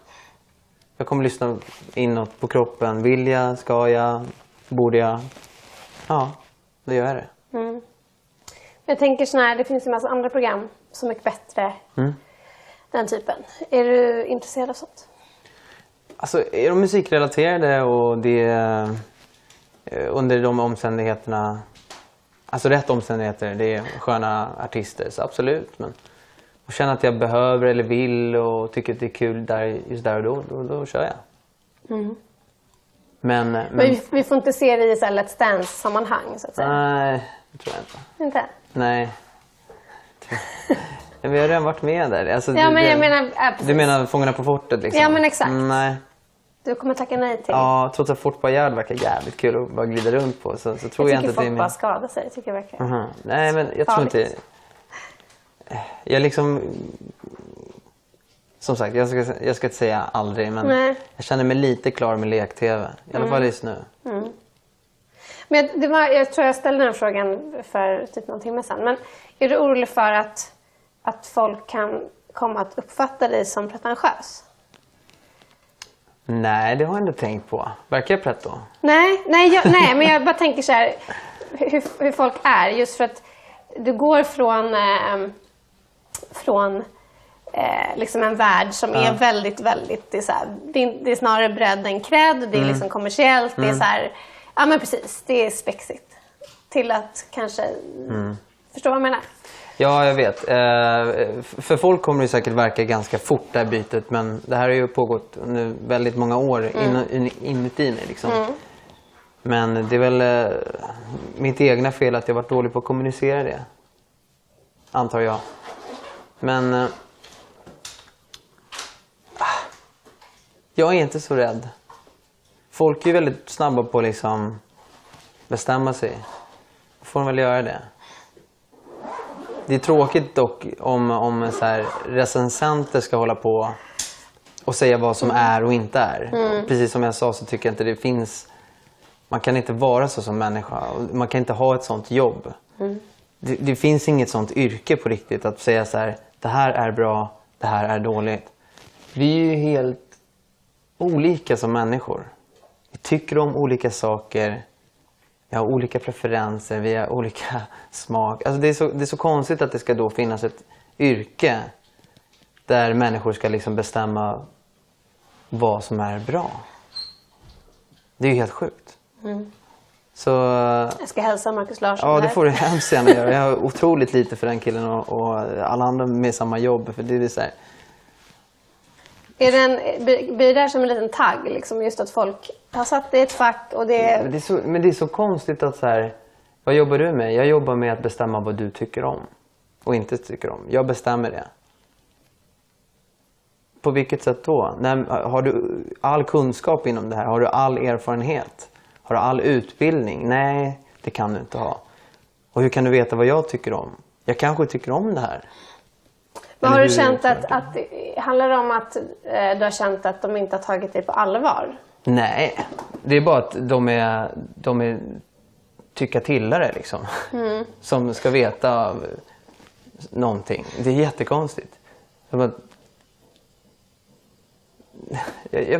Jag kommer lyssna inåt på kroppen. Vill jag? Ska jag? Borde jag? Ja, då gör jag det. Jag tänker sån här, det finns en massa andra program som är mycket bättre. Den typen. Är du intresserad av sånt? Alltså, är de musikrelaterade och det under de omständigheterna, alltså rätt omständigheter, det är sköna artister, så absolut. Men att känna att jag behöver eller vill och tycker att det är kul just där och då kör jag. Men vi får inte se det i Let's Dance-sammanhang, så att säga. Nej, det tror jag inte. Inte? Nej. Men vi har redan varit med där. Alltså, ja, men jag menar... du menar Fångarna på fortet liksom? Ja, men exakt. Nej. Du kommer tacka nej till. Ja, trots att Fort Boyard verkar jävligt kul att bara glida runt på. Så tror jag inte att det är folk bara skadar sig, tycker jag verkar. Nej, men jag tror inte... Jag liksom... Som sagt, jag ska inte säga aldrig, men jag känner mig lite klar med lek-tv. I alla fall just nu. Men jag tror jag ställde den frågan för typ någon timme sedan. Men är du orolig för att folk kan komma att uppfatta dig som pretentiös? Nej, det har jag inte tänkt på. Verkar jag pretto? Nej, men jag bara tänker så här hur folk är. Just för att du går från liksom en värld som är väldigt, väldigt, det är snarare bredd än cred. Det är liksom kommersiellt, det är så här, ja men precis, det är spexigt. Till att kanske, förstå vad jag menar? Ja, jag vet. För folk kommer det säkert verka ganska fort det här bytet, men det här har ju pågått under väldigt många år inuti mig liksom. Men det är väl mitt egna fel att jag varit dålig på att kommunicera det. Antar jag. Men jag är inte så rädd. Folk är ju väldigt snabba på att liksom bestämma sig. Då får de väl göra det. Det är tråkigt dock om så här recensenter ska hålla på och säga vad som är och inte är. Precis som jag sa så tycker jag inte det finns... Man kan inte vara så som människa. Man kan inte ha ett sånt jobb. Det finns inget sånt yrke på riktigt att säga så här: det här är bra, det här är dåligt. Vi är ju helt olika som människor. Vi tycker om olika saker. Vi har olika preferenser, vi har olika smak. Alltså det är så konstigt att det ska då finnas ett yrke där människor ska liksom bestämma vad som är bra. Det är ju helt sjukt. Så, jag ska hälsa Marcus Larsson. Ja, det får du hemskt gärna göra. Jag har otroligt lite för den killen och alla andra med samma jobb. För det är så här. Blir det där som en liten tagg? Liksom, just att folk har satt det i ett fack och det... Men det är så konstigt att så här, vad jobbar du med? Jag jobbar med att bestämma vad du tycker om och inte tycker om. Jag bestämmer det. På vilket sätt då? Har du all kunskap inom det här? Har du all erfarenhet? Har du all utbildning? Nej, det kan du inte ha. Och hur kan du veta vad jag tycker om? Jag kanske tycker om det här. Men har du känt att handlar det om att du har känt att de inte har tagit dig på allvar? Nej, det är bara att de är tycka tillare liksom. Som ska veta någonting. Det är jättekonstigt.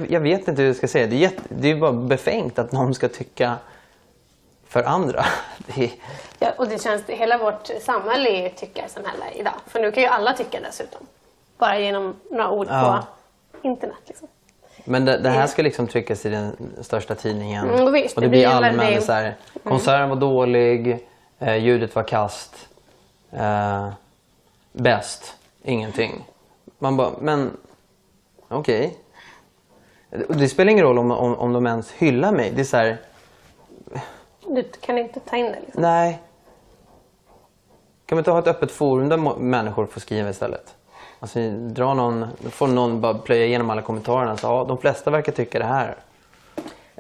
Jag vet inte hur jag ska säga. Det är bara befängt att någon ska tycka för andra. Ja, och det känns, hela vårt samhälle är ett tyckarsamhälle idag. För nu kan ju alla tycka dessutom. Bara genom några ord på internet liksom. Men det här ska liksom tryckas i den största tidningen. Visst, och det blir allmänt så här. Konserten var dålig, ljudet var kast, bäst, ingenting. Man bara, men okej. Det spelar ingen roll om de ens hyllar mig. Det är så här. Du kan inte ta in det liksom. Nej. Kan man inte ha ett öppet forum där människor får skriva istället? Alltså får någon bara plöja igenom alla kommentarerna. Så, ja, de flesta verkar tycka det här.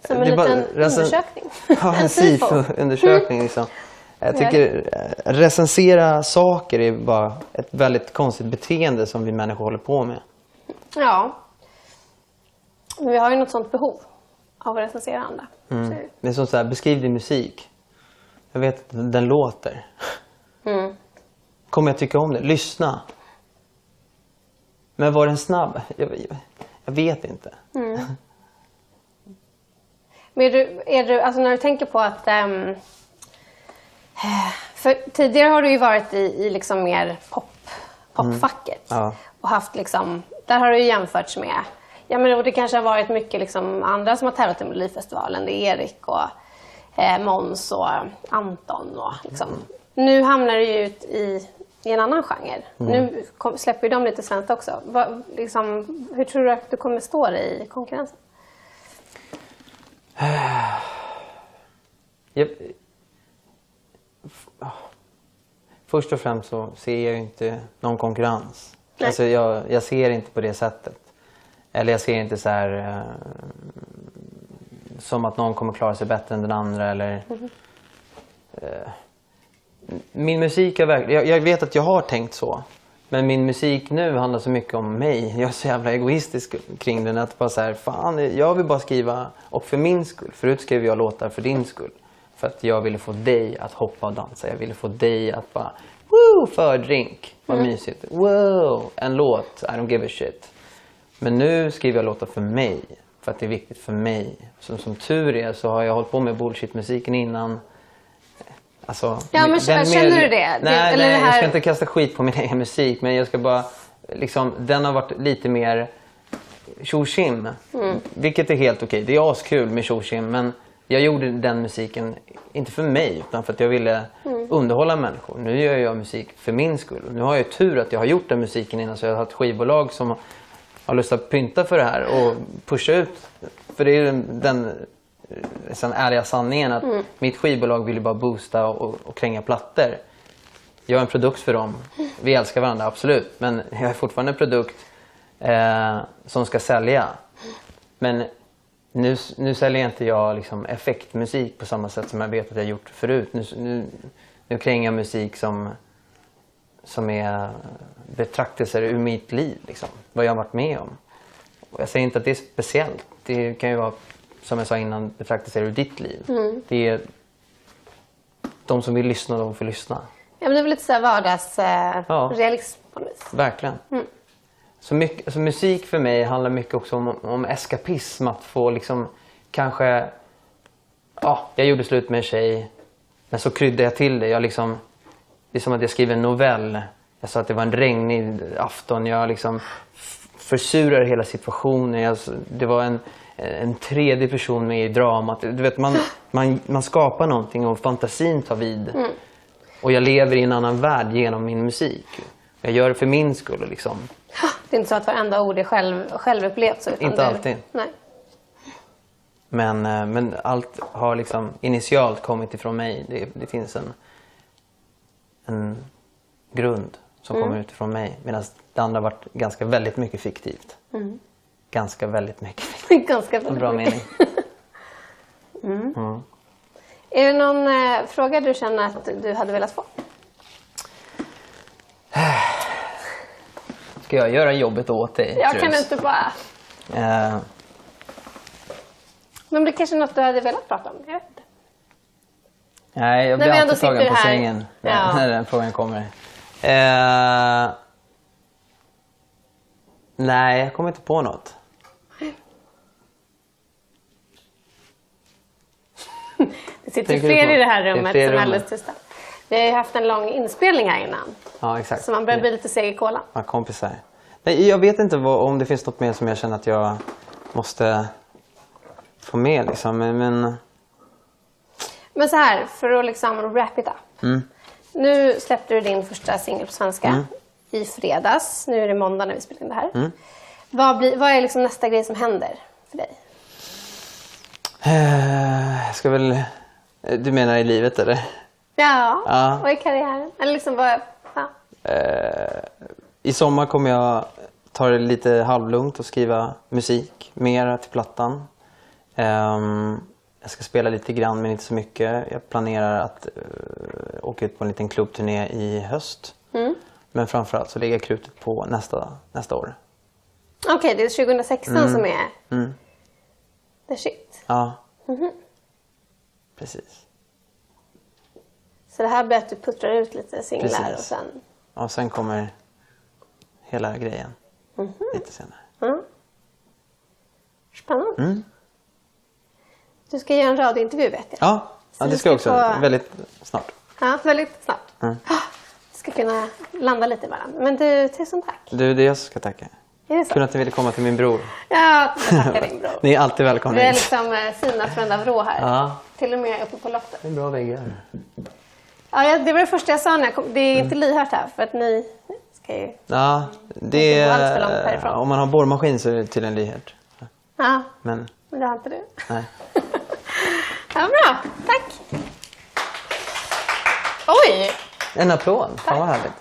Som en liten undersökning. Ja, en SIFO-undersökning liksom. Jag tycker recensera saker är bara ett väldigt konstigt beteende som vi människor håller på med. Ja. Men vi har ju något sånt behov av att recensera andra. Det är som så här, beskriv din musik. Jag vet att den låter. Kommer jag tycka om det? Lyssna. Men var den snabb? Jag vet inte. Men är du, alltså när du tänker på att för tidigare har du ju varit i liksom mer popfacket och haft liksom, där har du ju jämförts med, ja men och det kanske har varit mycket liksom andra som har tävlat i Melodifestivalen, det är Erik och Måns och Anton och liksom. Nu hamnar du ju ut i en annan genre. Nu släpper ju de lite svenskt också. Liksom, hur tror du att du kommer stå dig i konkurrensen? Först och främst så ser jag inte någon konkurrens. Alltså jag ser inte på det sättet. Eller jag ser inte så här som att någon kommer klara sig bättre än den andra eller min musik är verkligen, jag vet att jag har tänkt så. Men min musik nu handlar så mycket om mig. Jag är så jävla egoistisk kring den. Att bara så här, fan, jag vill bara skriva. Och för min skull. Förut skrev jag låtar för din skull. För att jag ville få dig att hoppa och dansa. Jag ville få dig att bara, woo, fördrink. Vad mysigt. Wow, en låt. I don't give a shit. Men nu skriver jag låtar för mig. För att det är viktigt för mig. Som tur är så har jag hållit på med bullshit-musiken innan. Alltså, ja, men känner du det? Nej, eller det här... jag ska inte kasta skit på min egen musik. Men jag ska bara, liksom, den har varit lite mer tjo-tjim. Vilket är helt okej. Det är askul med tjo-tjim. Men jag gjorde den musiken, inte för mig, utan för att jag ville underhålla människor. Nu gör jag musik för min skull. Nu har jag tur att jag har gjort den musiken innan. Så jag har haft skivbolag som har lust att pynta för det här. Och pusha ut. För det är den ärliga sanningen att mitt skivbolag vill bara boosta och kränga plattor. Jag är en produkt för dem. Vi älskar varandra, absolut. Men jag är fortfarande en produkt som ska sälja. Men nu säljer inte jag liksom effektmusik på samma sätt som jag vet att jag gjort förut. Nu krängar jag musik som är betraktelser ur mitt liv. Liksom, vad jag har varit med om. Och jag säger inte att det är speciellt. Det kan ju vara, som jag sa innan, betraktelser ur ditt liv. Det är de som vill lyssna, de får lyssna. Ja, men det är väl lite så här vardagsrealism på något vis. Verkligen. Så musik för mig handlar mycket också om eskapism. Att få liksom kanske... Ja, jag gjorde slut med en tjej. Men så kryddade jag till det. Det är som att jag skriver en novell. Jag sa att det var en regnig afton. Jag liksom försurar hela situationen. Det var en tredje person med i dramat. Du vet, man skapar någonting och fantasin tar vid. Och jag lever i en annan värld genom min musik. Jag gör det för min skull liksom. Det är inte så att varenda ord är självupplevt. Inte alltid. Nej. Men allt har liksom initialt kommit ifrån mig. Det finns en grund som kommer utifrån mig. Medan det andra har varit väldigt mycket fiktivt. Ganska väldigt mycket fiktivt. Ganska väldigt bra mycket. mening. Är det någon fråga du känner att du hade velat få? Ska jag göra jobbet åt dig? Jag kan inte bara... Men det kanske är något du hade velat prata om? Jag vet inte. Nej, jag blir När vi ändå alltid tagen sitter på här. sängen Ja. när den frågan kommer. Nej, jag kommer inte på något. Det sitter Tänker du fler på- i det här det är rummet fler som är i alldeles rummet. tysta. Vi har ju haft en lång inspelning här innan. Ja, exakt. Så man börjar bli lite seg i kolan. Ja, kompisar. Nej, jag vet inte om det finns något mer som jag känner att jag måste få med. Liksom. Men så här, för att liksom wrap it up. Nu släppte du din första singel på svenska i fredags. Nu är det måndag när vi spelar in det här. Vad är liksom nästa grej som händer för dig? Jag ska väl... Du menar i livet, eller? Ja, Ja. vad är karriären? Eller liksom vad... Ja. I sommar kommer jag ta det lite halvlugnt och skriva musik. Mer till plattan. Jag ska spela lite grann men inte så mycket. Jag planerar att åka ut på en liten klubbturné i höst. Men framförallt så lägger jag krutet på nästa år. Okej, det är 2016 som är the shit. Ja. Precis. Så det här blir att du puttrar ut lite singlar Precis. och sen... Och sen kommer hela grejen lite senare. Spännande. Du ska göra en radiointervju vet jag. Ja, Så det du ska jag ska också. få- Väldigt snart. Ja, väldigt snabbt. Vi ska kunna landa lite med varandra. Men du, tusen tack. Du, det är jag som ska tacka. Är det så? Kul att ni ville komma till min bror. Ja, jag tackar din bror. Ni är alltid välkomna Vi är hit. liksom synat från enda vrå här. Ja, Till och med uppe på loftet. det är bra väggar. Ja, det var det första jag sa när jag kom. Det är inte lyhört här för att ni ska ju... Ja, det Det går allt för långt är... härifrån. Om man har borrmaskin så är det tydligen lyhört. Ja, Men, men det har inte du. nej. Ja, bra. Tack. Oj! En applåd. Fan vad härligt.